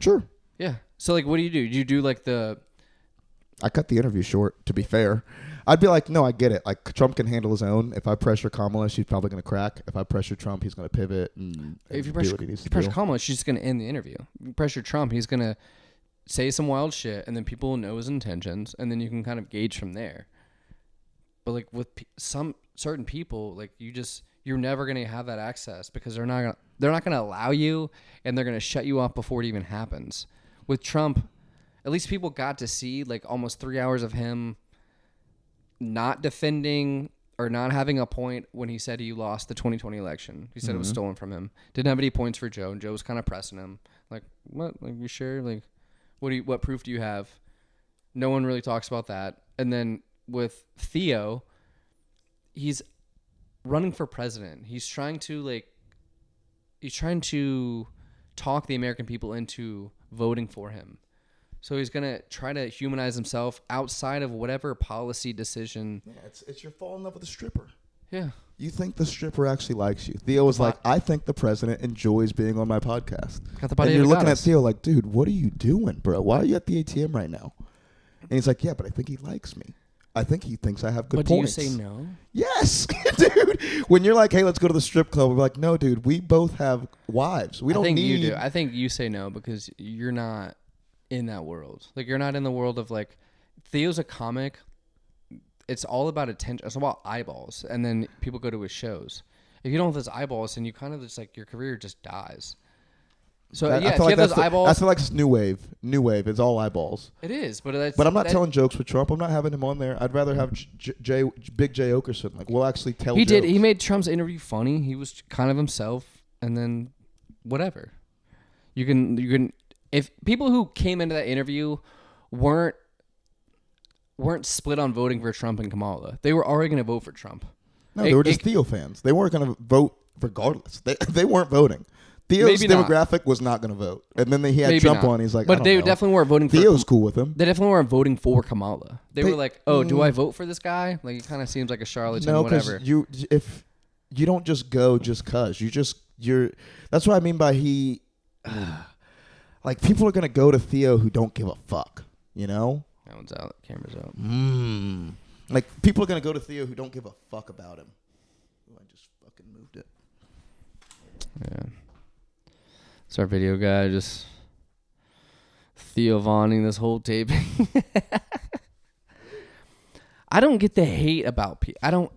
Sure. Yeah. So, like, what do? You do, like, I cut the interview short, to be fair. I'd be like, no, I get it. Like, Trump can handle his own. If I pressure Kamala, she's probably going to crack. If I pressure Trump, he's going to pivot and if you do what he needs to pressure do. Kamala, she's just going to end the interview. You pressure Trump, he's going to say some wild shit, and then people will know his intentions, and then you can kind of gauge from there. But, like, with some certain people, like, you're never going to have that access because they're not going to allow you, and they're going to shut you off before it even happens. With Trump, at least people got to see, like, almost 3 hours of him not defending or not having a point when he said he lost the 2020 election. He said it was stolen from him. Didn't have any points for Joe, and Joe was kind of pressing him. Like, what? Like, you sure? Like, what proof do you have? No one really talks about that. And then with Theo, he's running for president. He's trying to talk the American people into voting for him. So he's going to try to humanize himself outside of whatever policy decision. Yeah, it's your fall in love with a stripper. Yeah. You think the stripper actually likes you? Theo was like, I think the president enjoys being on my podcast. And you're looking at Theo like, dude, what are you doing, bro? Why are you at the ATM right now? And he's like, yeah, but I think he likes me. I think he thinks I have good points. But do you say no? Yes, dude. When you're like, hey, let's go to the strip club, we're like, no, dude, we both have wives. We don't need. I think you do. I think you say no because you're not in that world. Like, you're not in the world of, like, Theo's a comic. It's all about attention. It's about eyeballs. And then people go to his shows. If you don't have those eyeballs, then you kind of just, like, your career just dies. So, if you have those eyeballs. I feel like it's new wave. New wave. It's all eyeballs. It is. But I'm not telling jokes with Trump. I'm not having him on there. I'd rather have Big J Okerson. Like, we'll actually tell He jokes. did. He made Trump's interview funny. He was kind of himself. And then whatever. You can. If people who came into that interview weren't split on voting for Trump and Kamala, they were already going to vote for Trump. No, they were just Theo fans. They weren't going to vote regardless. They weren't voting. Theo's demographic was not going to vote. And then he had Trump on. He's like, but they definitely weren't voting for Theo's cool with him. They definitely weren't voting for Kamala. They were like, oh, do I vote for this guy? Like, he kind of seems like a charlatan, no, whatever. No, if you don't just go just because. You're. That's what I mean by he... like, people are going to go to Theo who don't give a fuck, you know? That one's out. Camera's out. Like, people are going to go to Theo who don't give a fuck about him. Ooh, I just fucking moved it. Yeah. It's our video guy just Theo Vonning this whole taping. I don't get the hate about people. I don't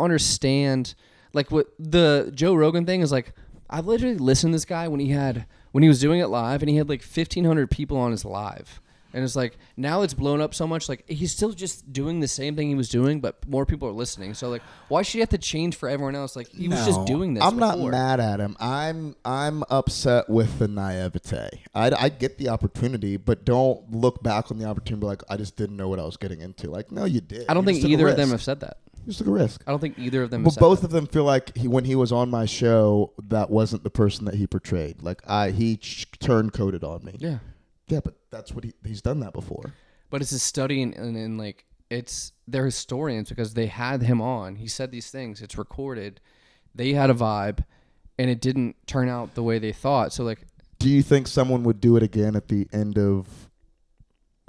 understand. Like, what the Joe Rogan thing is like, I've literally listened to this guy when he was doing it live, and he had like 1,500 people on his live. And it's like, now it's blown up so much. Like, he's still just doing the same thing he was doing, but more people are listening. So, like, why should he have to change for everyone else? Like, he was just doing this I'm before. not mad at him. I'm upset with the naivete. I get the opportunity, but don't look back on the opportunity and be like, I just didn't know what I was getting into. Like, no, you did. I don't think either of them have said that. You just took a risk. I don't think either of them But have said both that. of them feel like when he was on my show, that wasn't the person that he portrayed. Like, he turncoated on me. Yeah. Yeah, but that's what he's done that before. But it's a study and like, they're historians because they had him on. He said these things. It's recorded. They had a vibe, and it didn't turn out the way they thought. So, like, do you think someone would do it again at the end of,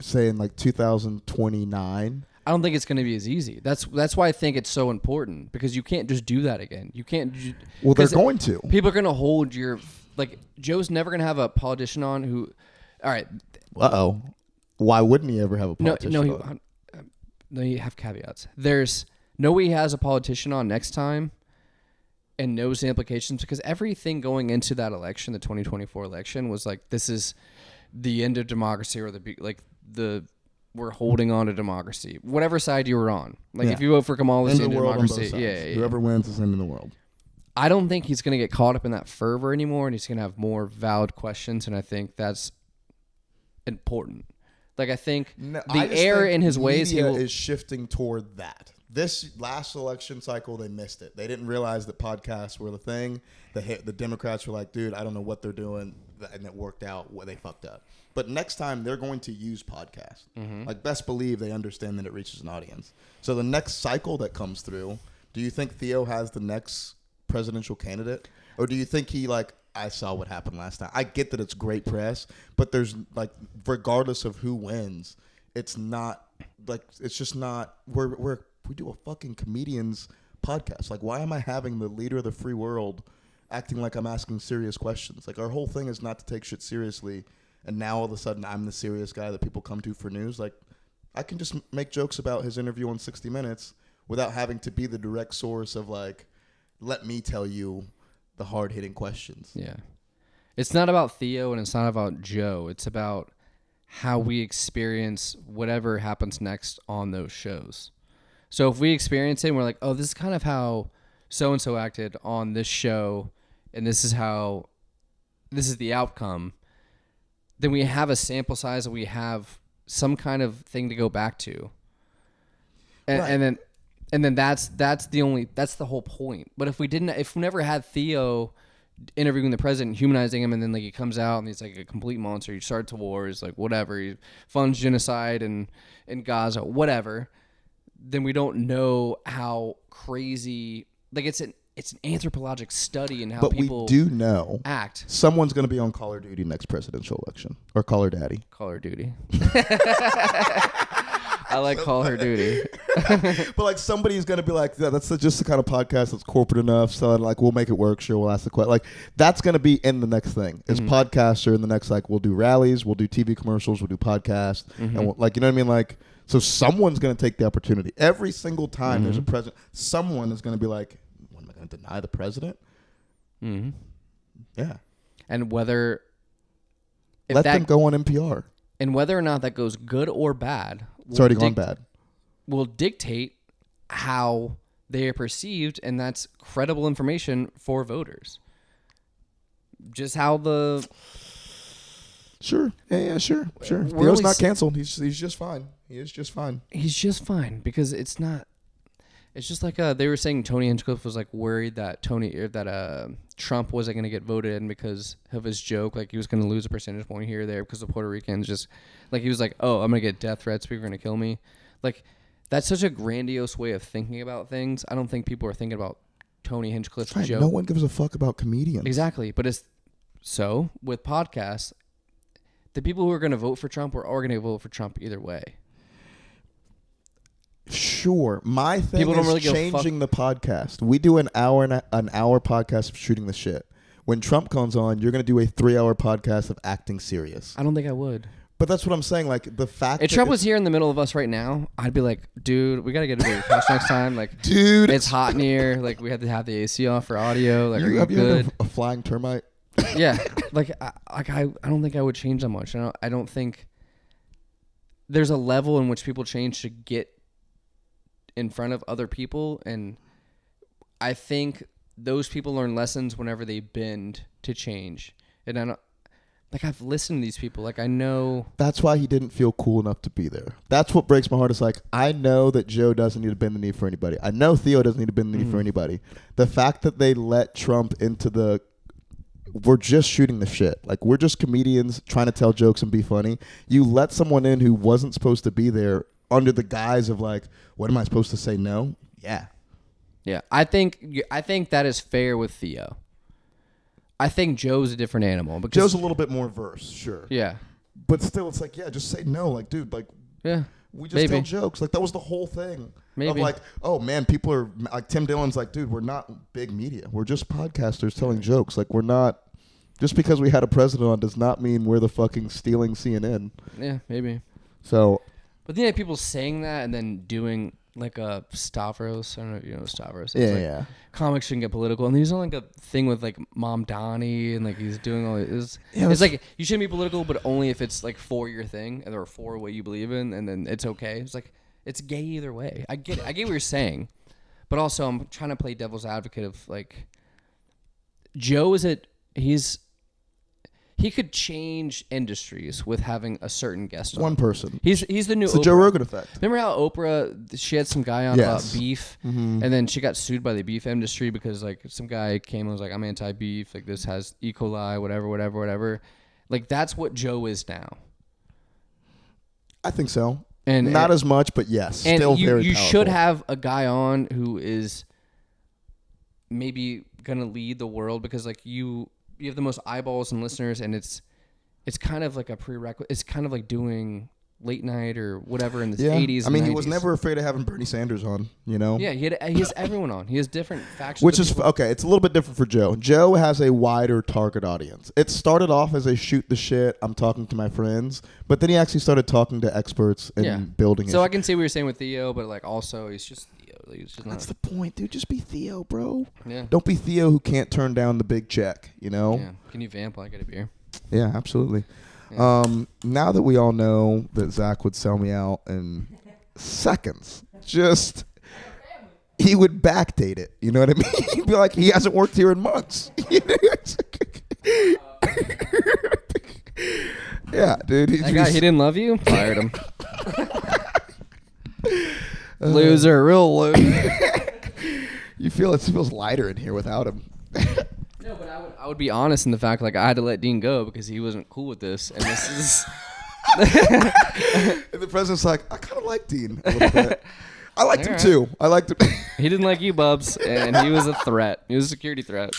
say, in like 2029? I don't think it's going to be as easy. That's why I think it's so important, because you can't just do that again. You can't. Well, they're going to. People are going to hold your, like, Joe's never going to have a politician on who. All right. Uh-oh. Why wouldn't he ever have a politician on? No, you have caveats. There's no way he has a politician on next time and knows the implications, because everything going into that election, the 2024 election, was like, this is the end of democracy, or we're holding on to democracy. Whatever side you were on. Like, if you vote for Kamala, it's the end of democracy. Yeah. Whoever wins is ending the world. I don't think he's going to get caught up in that fervor anymore, and he's going to have more valid questions, and I think that's important. Like, I think the error in his ways is shifting toward that. This last election cycle, they missed it. They didn't realize that podcasts were the thing. The Democrats were like, dude, I don't know what they're doing, and it worked out. They fucked up. But next time, they're going to use podcasts. Mm-hmm. Like, best believe they understand that it reaches an audience. So the next cycle that comes through, do you think Theo has the next presidential candidate? Or do you think he, like, I saw what happened last time? I get that it's great press, but there's, like, regardless of who wins, it's not, like, it's just not, we do a fucking comedians podcast. Like, why am I having the leader of the free world acting like I'm asking serious questions? Like, our whole thing is not to take shit seriously, and now all of a sudden I'm the serious guy that people come to for news. Like, I can just make jokes about his interview on 60 Minutes without having to be the direct source of, like, let me tell you the hard-hitting questions. Yeah. It's not about Theo and it's not about Joe. It's about how we experience whatever happens next on those shows. So if we experience it and we're like, oh, this is kind of how so-and-so acted on this show, and this is the outcome, then we have a sample size and we have some kind of thing to go back to. And then that's the whole point. But if we never had Theo interviewing the president, humanizing him, and then, like, he comes out and he's like a complete monster, he starts a war, he's like whatever, he funds genocide in Gaza, whatever, then we don't know how crazy like it's an anthropologic study in how But people we do know act. someone's going to be on Call of Duty next presidential election, or Call Her Daddy. Call Her Duty. I like Call Her Duty. But like somebody's going to be like, yeah, that's just the kind of podcast that's corporate enough. So like, we'll make it work. Sure, we'll ask the question. Like that's going to be in the next thing. Is podcaster in the next, like we'll do rallies, we'll do TV commercials, we'll do podcasts, and we'll, like, you know what I mean? Like, so someone's going to take the opportunity. Every single time there's a president, someone is going to be like, what, am I going to deny the president? Yeah. And whether Let them go on NPR. And whether or not that goes good or bad, It's already gone bad. Will dictate how they are perceived, and that's credible information for voters. Just how the... Sure. Yeah, sure. Theo's really not canceled. He's just fine. He is just fine. He's just fine because it's not... It's just like they were saying Tony Hinchcliffe was like worried that Trump wasn't going to get voted in because of his joke. Like he was going to lose a percentage point here or there because the Puerto Ricans just like he was like, oh, I'm going to get death threats. People are going to kill me. Like that's such a grandiose way of thinking about things. I don't think people are thinking about Tony Hinchcliffe's joke. No one gives a fuck about comedians. Exactly. But it's so with podcasts, the people who are going to vote for Trump are going to vote for Trump either way. Sure. My thing People don't is really give a changing the podcast. We do an hour podcast of shooting the shit. When Trump comes on, you're going to do a 3-hour podcast of acting serious. I don't think I would. But that's what I'm saying. Like the fact if Trump was here in the middle of us right now, I'd be like, dude, we got to get to your couch next time. Like, dude, it's hot in here. Like, we had to have the AC off for audio. Like, have you heard of a flying termite? Yeah. Like, I don't think I would change that much. I don't think there's a level in which people change to get in front of other people, and I think those people learn lessons whenever they bend to change. And I don't, like, I've listened to these people, like I know. That's why he didn't feel cool enough to be there. That's what breaks my heart. It's like, I know that Joe doesn't need to bend the knee for anybody. I know Theo doesn't need to bend the knee for anybody. The fact that they let Trump into the, we're just shooting the shit. Like, we're just comedians trying to tell jokes and be funny. You let someone in who wasn't supposed to be there under the guise of like, what am I supposed to say? No? Yeah. Yeah. I think that is fair with Theo. I think Joe's a different animal. Because Joe's a little bit more verse, sure. Yeah. But still, it's like, yeah, just say no. Like, dude, like, yeah, we just tell jokes. Like, that was the whole thing. Maybe. Of like, oh, man, people are, like, Tim Dillon's like, dude, we're not big media. We're just podcasters telling jokes. Like, we're not, just because we had a president on does not mean we're the fucking stealing CNN. Yeah, maybe. So... But then you have people saying that and then doing like a Stavros. I don't know if you know what Stavros is. Yeah, like, yeah. Comics shouldn't get political. And he's on like a thing with like Mom Donnie and like he's doing all this. Yeah, it's like you shouldn't be political, but only if it's like for your thing or for what you believe in, and then it's okay. It's like it's gay either way. I get it. I get what you're saying. But also I'm trying to play devil's advocate of like Joe he could change industries with having a certain guest on. One person. He's the new It's Oprah. the Joe Rogan effect. Remember how Oprah, she had some guy on about beef, and then she got sued by the beef industry because like some guy came and was like, I'm anti-beef, like this has E. coli, whatever. Like that's what Joe is now. I think so. And not as much, but yes, and still very you powerful. should have a guy on who is maybe going to lead the world because like you have the most eyeballs and listeners, and it's kind of like a prerequisite. It's kind of like doing late night or whatever in the 80s. I mean, and he 90s. was never afraid of having Bernie Sanders on, you know? Yeah, he has everyone on. He has different factions. Which is, okay, it's a little bit different for Joe. Joe has a wider target audience. It started off as a shoot the shit, I'm talking to my friends, but then he actually started talking to experts and building it. So I can see what you're saying with Theo, but like also he's just Theo. He's just That's the point, dude. Just be Theo, bro. Yeah. Don't be Theo who can't turn down the big check, you know? Yeah. Can you vamp like I get a beer? Yeah, absolutely. Yeah. Now that we all know that Zack would sell me out in seconds, he would backdate it. You know what I mean? He'd be like, he hasn't worked here in months. Yeah, dude. That guy, he didn't love you? Fired him. Loser, real loser. You feel it feels lighter in here without him. No, but I would be honest in the fact like I had to let Dean go because he wasn't cool with this, and this is. And the president's like, I kind of like Dean a little bit. I liked him Alright. too. I liked him. He didn't like you, Bubs, and he was a threat. He was a security threat.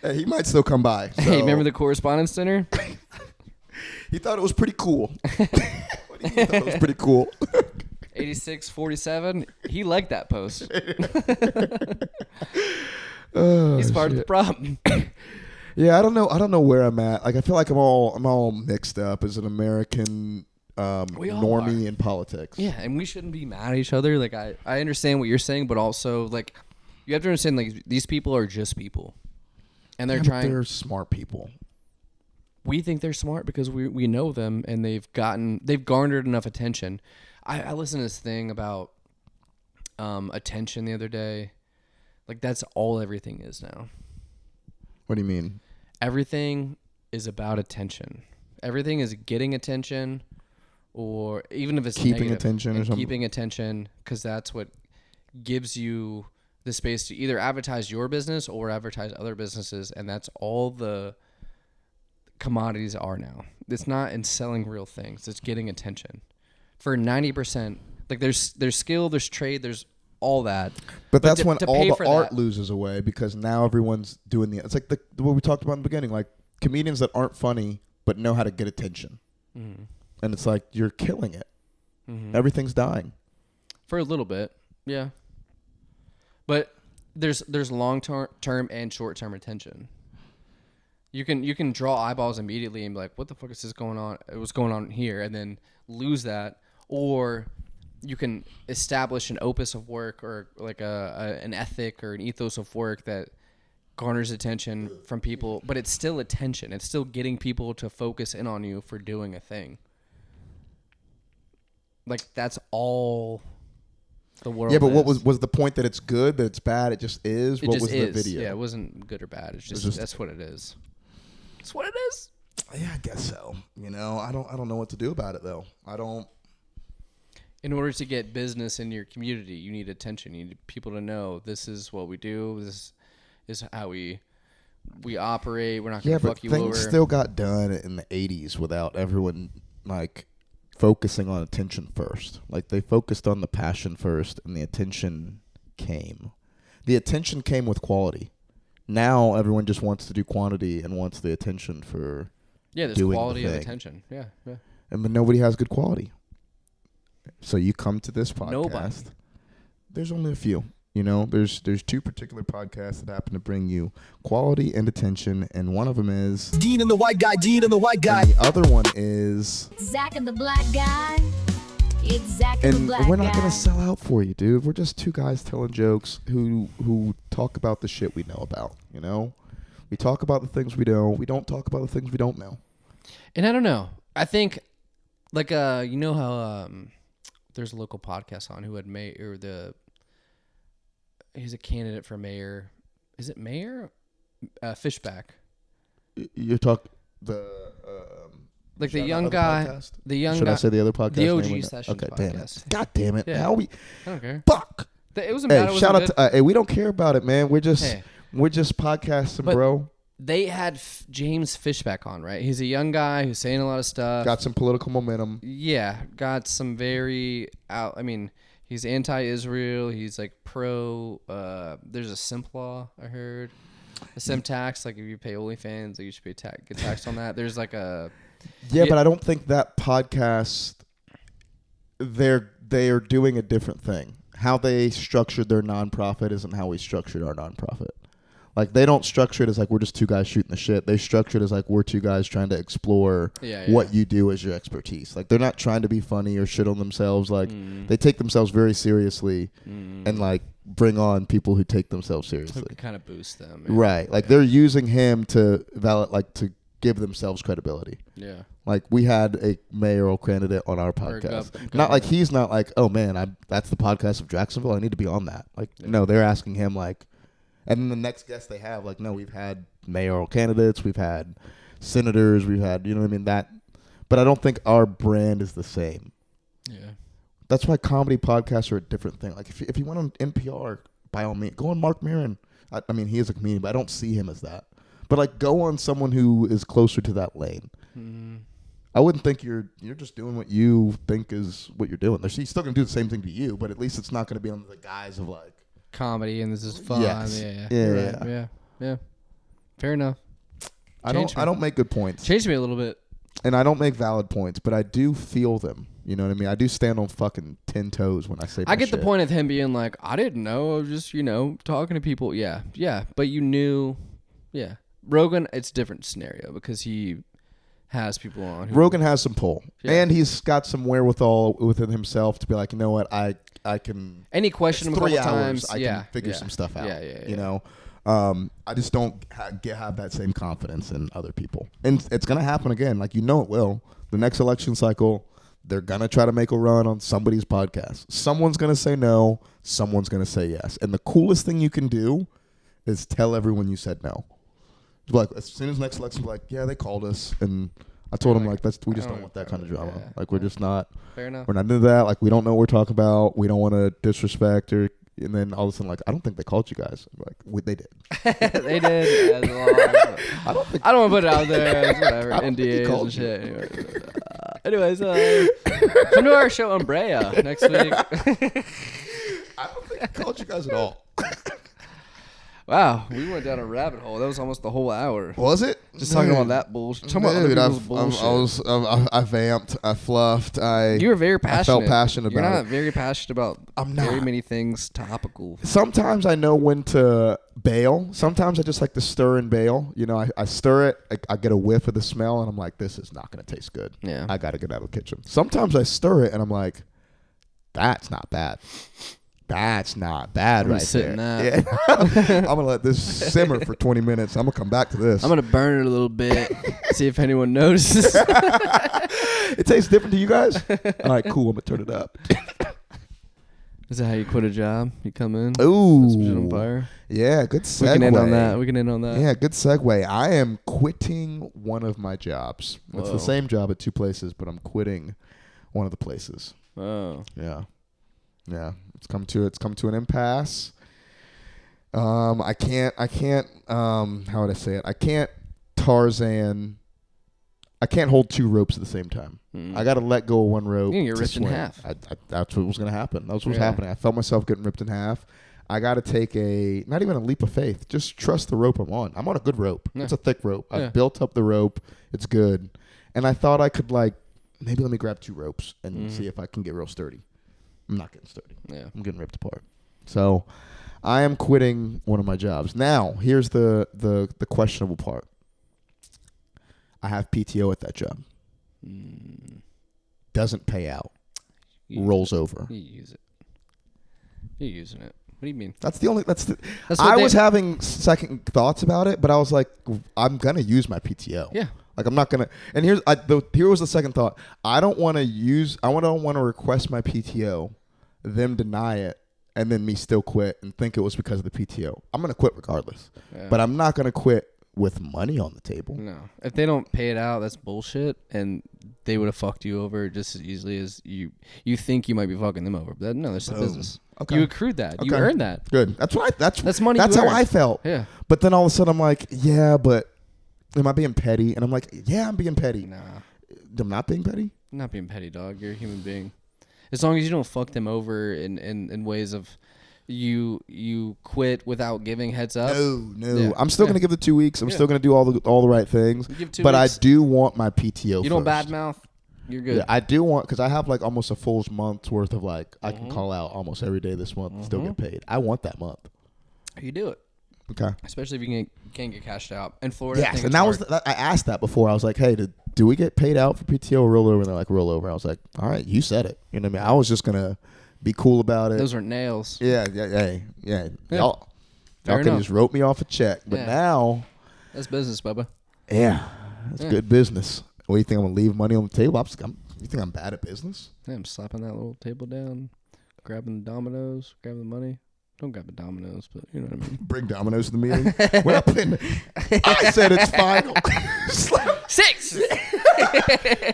Hey, he might still come by. So. Hey, remember the correspondence dinner? He thought it was pretty cool. He thought it was pretty cool. 8647. He liked that post. Oh, He's part of the problem. Yeah, I don't know where I'm at. Like, I feel like I'm all mixed up as an American normie in politics. Yeah, and we shouldn't be mad at each other. Like, I understand what you're saying, but also, like, you have to understand, like, these people are just people. And they're trying. They're smart people. We think they're smart because we know them, and they've garnered enough attention. I listened to this thing about attention the other day. Like, that's all everything is now. What do you mean? Everything is about attention. Everything is getting attention, or even if it's keeping negative, attention or something. Keeping attention, because that's what gives you the space to either advertise your business or advertise other businesses, and that's all the commodities are now. It's not in selling real things. It's getting attention. For 90%, like there's skill, there's trade, there's all that. But that's when to all pay the for art that- loses away because now everyone's doing it's like what we talked about in the beginning, like comedians that aren't funny but know how to get attention. Mm-hmm. And it's like you're killing it. Mm-hmm. Everything's dying. For a little bit, yeah. But there's long term and short term attention. You can draw eyeballs immediately and be like, what the fuck is this going on? What's going on here? And then lose that. Or you can establish an opus of work or like an ethic or an ethos of work that garners attention from people, but it's still attention. It's still getting people to focus in on you for doing a thing. Like, that's all the world. Yeah, but is. what was the point that it's good, that it's bad, it just is? It What just was is. the video? Yeah, it wasn't good or bad. It's just, just- that's what it is. It's what it is. Yeah, I guess so. You know, I don't know what to do about it though. I don't. In order to get business in your community, you need attention. You need people to know this is what we do. This is how we operate. We're not going Yeah, to but fuck you things over. still got done in the 80s without everyone like focusing on attention first. Like they focused on the passion first and the attention came. The attention came with quality. Now everyone just wants to do quantity and wants the attention for there's doing the quality of thing. attention. Yeah. but nobody has good quality. So you come to this podcast. Nobody. There's only a few. You know, there's two particular podcasts that happen to bring you quality and attention, and one of them is Dean and the white guy, Dean and the white guy. and the other one is Zack and the black guy. It's Zack and the and black we're not guy. gonna sell out for you, dude. We're just two guys telling jokes who talk about the shit we know about. You know, we talk about the things we know. We don't talk about the things we don't know. And I don't know. I think, like, you know how there's a local podcast on who had he's a candidate for mayor. Is it mayor? Fishback. You talk the Like the shout out young other guy. podcast? The young Should guy. I say the other podcast? The name OG or not? Sessions Okay, damn it. podcast. God damn it. Yeah. How we I don't care. fuck. It wasn't bad. Hey, It shout out wasn't to hey, we don't care about it, man. We're just Hey. podcasting, But- bro. They had James Fishback on, right? He's a young guy who's saying a lot of stuff. Got some political momentum. Yeah, got some very out. I mean, he's anti-Israel. He's like pro. There's a simp law I heard. A simp tax, like if you pay OnlyFans, like you should get taxed on that. There's like a Yeah, Yeah. but I don't think that podcast. They are doing a different thing. How they structured their nonprofit isn't how we structured our nonprofit. Like they don't structure it as like we're just two guys shooting the shit. They structure it as like we're two guys trying to explore what you do as your expertise. Like they're not trying to be funny or shit on themselves. Like they take themselves very seriously and like bring on people who take themselves seriously. kind of boost them. Yeah. Right. Like they're using him to to give themselves credibility. Yeah. Like we had a mayoral candidate on our podcast. gov- Not like governor. he's not like, oh man, that's the podcast of Jacksonville. I need to be on that. Like no, they're asking him like, and then the next guest they have like, no, we've had mayoral candidates, we've had senators, we've had you know what I mean that, but I don't think our brand is the same. Yeah. That's why comedy podcasts are a different thing. Like if you went on NPR, by all means, go on Mark Maron. I mean he is a comedian, but I don't see him as that. But like go on someone who is closer to that lane. I wouldn't think you're just doing what you think is what you're doing. She's still gonna do the same thing to you, but at least it's not gonna be under the guise of like comedy and this is fun. Yes. Yeah. Yeah. Right. Yeah. Fair enough. I don't make good points. Changed me a little bit. And I don't make valid points, but I do feel them. You know what I mean? I do stand on fucking 10 toes when I say my I get shit. the point of him being like, I didn't know. I was just, talking to people. Yeah. But you knew. Yeah. Rogan, it's a different scenario because he has people on. Rogan has some pull. Yeah. And he's got some wherewithal within himself to be like, you know what? I can. Any question him a couple times. I can figure some stuff out. Yeah. You know? I just don't have that same confidence in other people. And it's going to happen again. Like, it will. The next election cycle, they're going to try to make a run on somebody's podcast. Someone's going to say no. Someone's going to say yes. And the coolest thing you can do is tell everyone you said no. Like, as soon as next election, like, yeah, they called us. And I told them, like, we just don't want that kind of drama. Yeah. Like, we're just not. Fair enough. We're not into that. Like, we don't know what we're talking about. We don't want to disrespect or. And then all of a sudden, like, I don't think they called you guys. Like, they did. They did. Yeah, I don't think. I don't want to put it out there. It's whatever. I don't think he NDAs called and shit. Anyways, come to our show on Brea next week. I don't think he called you guys at all. Wow, we went down a rabbit hole. That was almost the whole hour. Was it? Just talking about that bullshit. Talking about other people's bullshit. I vamped. I fluffed. You were very passionate. I felt passionate You're about not very passionate about very many things topical. Sometimes I know when to bail. Sometimes I just like to stir and bail. I stir it. I get a whiff of the smell, and I'm like, this is not going to taste good. Yeah. I got to get out of the kitchen. Sometimes I stir it, and I'm like, that's not bad. That's not bad right there. Yeah. I'm going to let this simmer for 20 minutes. I'm going to come back to this. I'm going to burn it a little bit, see if anyone notices. It tastes different to you guys? All right, cool. I'm going to turn it up. Is that how you quit a job? You come in? Ooh. Shit on fire? Yeah, good segue. We can end on that. Yeah, good segue. I am quitting one of my jobs. Whoa. It's the same job at two places, but I'm quitting one of the places. Oh. Yeah. Yeah. It's come to an impasse. I can't how would I say it? I can't hold two ropes at the same time. I got to let go of one rope. You're ripped in half. That's what was going to happen. That's what was happening. I felt myself getting ripped in half. I got to take not even a leap of faith. Just trust the rope I'm on. I'm on a good rope. Yeah. It's a thick rope. I built up the rope. It's good. And I thought I could maybe let me grab two ropes and see if I can get real sturdy. I'm not getting sturdy. Yeah. I'm getting ripped apart. So I am quitting one of my jobs. Now, here's the questionable part. I have PTO at that job. Doesn't pay out. Rolls over. You use it. You're using it. What do you mean? I was having second thoughts about it, but I was like, I'm going to use my PTO. Yeah. Like, I'm not going to. And here was the second thought. I don't want to request my PTO, them deny it, and then me still quit and think it was because of the PTO. I'm going to quit regardless. Yeah. But I'm not going to quit with money on the table. No. If they don't pay it out, that's bullshit, and they would have fucked you over just as easily as you think you might be fucking them over. But no, that's the business. Okay. You accrued that. Okay. You earned that. Good. That's money. That's how I felt. Yeah. But then all of a sudden I'm like, yeah, but am I being petty? And I'm like, yeah, I'm being petty. Nah. I'm not being petty? I'm not being petty, dog. You're a human being. As long as you don't fuck them over in ways of you quit without giving heads up. No. Yeah. I'm still going to give the 2 weeks. I'm still going to do all the right things. Give 2 but weeks. I do want my PTO You don't badmouth. You're good. Yeah, I do want, because I have almost a full month's worth of I can call out almost every day this month and still get paid. I want that month. You do it. Okay. Especially if you can't get cashed out. In Florida, yes, and I asked that before. I was like, hey, do we get paid out for PTO or rollover? And they're like, rollover. I was like, all right, you said it. You know what I mean? I was just going to be cool about it. Those are nails. Yeah. Y'all can just wrote me off a check. But now. That's business, Bubba. Yeah. That's good business. What do you think? I'm going to leave money on the table? You think I'm bad at business? Yeah, I'm slapping that little table down, grabbing the dominoes, grabbing the money. Don't grab the dominoes, but you know what I mean. Bring dominoes to the meeting. We're not putting. I said it's final. 6.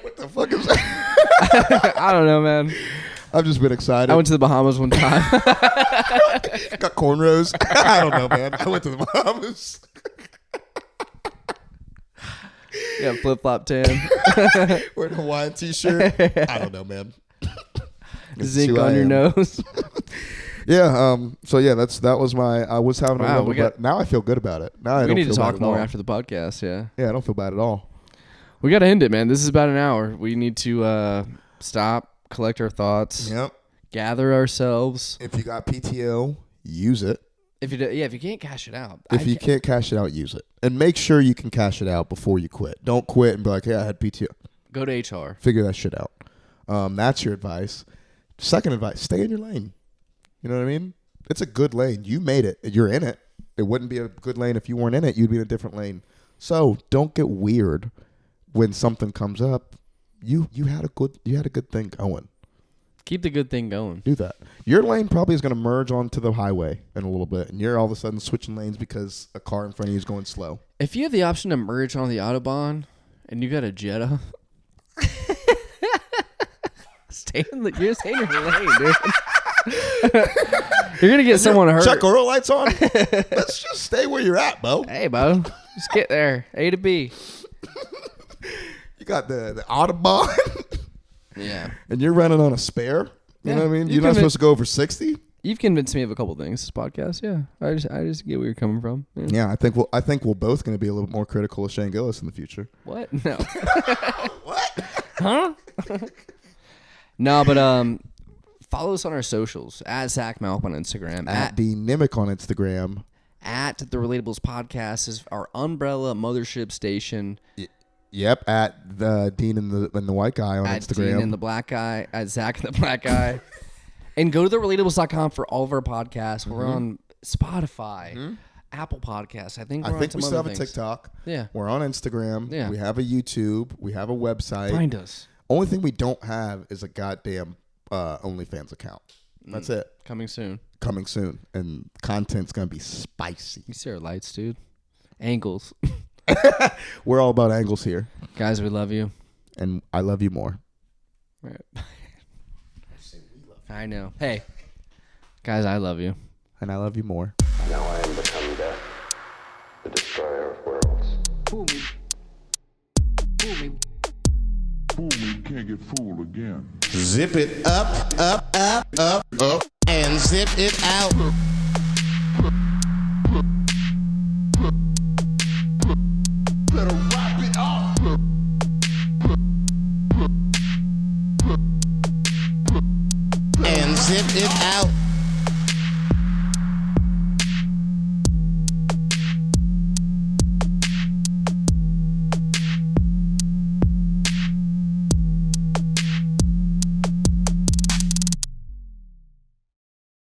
What the fuck is that? I don't know, man. I've just been excited. I went to the Bahamas one time. Got cornrows. I don't know, man. I went to the Bahamas. Yeah, flip flop tan. Wearing a Hawaiian t-shirt. I don't know, man. Zinc on your nose. Yeah. So yeah, that was my. I was having a little, but now I feel good about it. Now I we don't need feel to bad talk at more all. after the podcast. Yeah. Yeah, I don't feel bad at all. We got to end it, man. This is about an hour. We need to stop, collect our thoughts, Yep. gather ourselves. If you got PTO, use it. If you can't cash it out. If you can't cash it out, use it. And make sure you can cash it out before you quit. Don't quit and be like, hey, I had PTO. Go to HR. Figure that shit out. That's your advice. Second advice, stay in your lane. You know what I mean? It's a good lane. You made it. You're in it. It wouldn't be a good lane if you weren't in it. You'd be in a different lane. So don't get weird when something comes up. You had a good thing going. Keep the good thing going. Do that. Your lane probably is going to merge onto the highway in a little bit, and you're all of a sudden switching lanes because a car in front of you is going slow. If you have the option to merge on the autobahn and you got a Jetta, you're staying in your lane, dude. You're gonna get someone hurt. Check oil lights on. Let's just stay where you're at, Bo. Hey, Bo, just get there, A to B. You got the autobahn. Yeah. And you're running on a spare. You know what I mean? You're not supposed to go over 60. You've convinced me of a couple things this podcast. Yeah, I just get where you're coming from. Yeah, I think we're both going to be a little more critical of Shane Gillis in the future. What? No. What? Huh? No, but follow us on our socials at Zack Malk on Instagram, At the Nimic on Instagram, at the Relatables Podcast is our umbrella mothership station. Yep, at the Dean and the White Guy on at Instagram. Dean and the Black Guy, at Zack and the Black Guy. And go to therelatables.com for all of our podcasts. We're on Spotify, Apple Podcasts. I think we still have a TikTok. Yeah. We're on Instagram. Yeah. We have a YouTube. We have a website. Find us. Only thing we don't have is a goddamn OnlyFans account. That's it. Coming soon. Coming soon. And content's going to be spicy. You see our lights, dude. Angles. We're all about angles here. Guys, we love you. And I love you more. All right. I know. Hey, guys, I love you. And I love you more. Now I am become death, the destroyer of worlds. Fool me. Fool me. Fool me, can't get fooled again. Zip it up, up, up, up, up, and zip it out. Better wrap it up. And zip it out.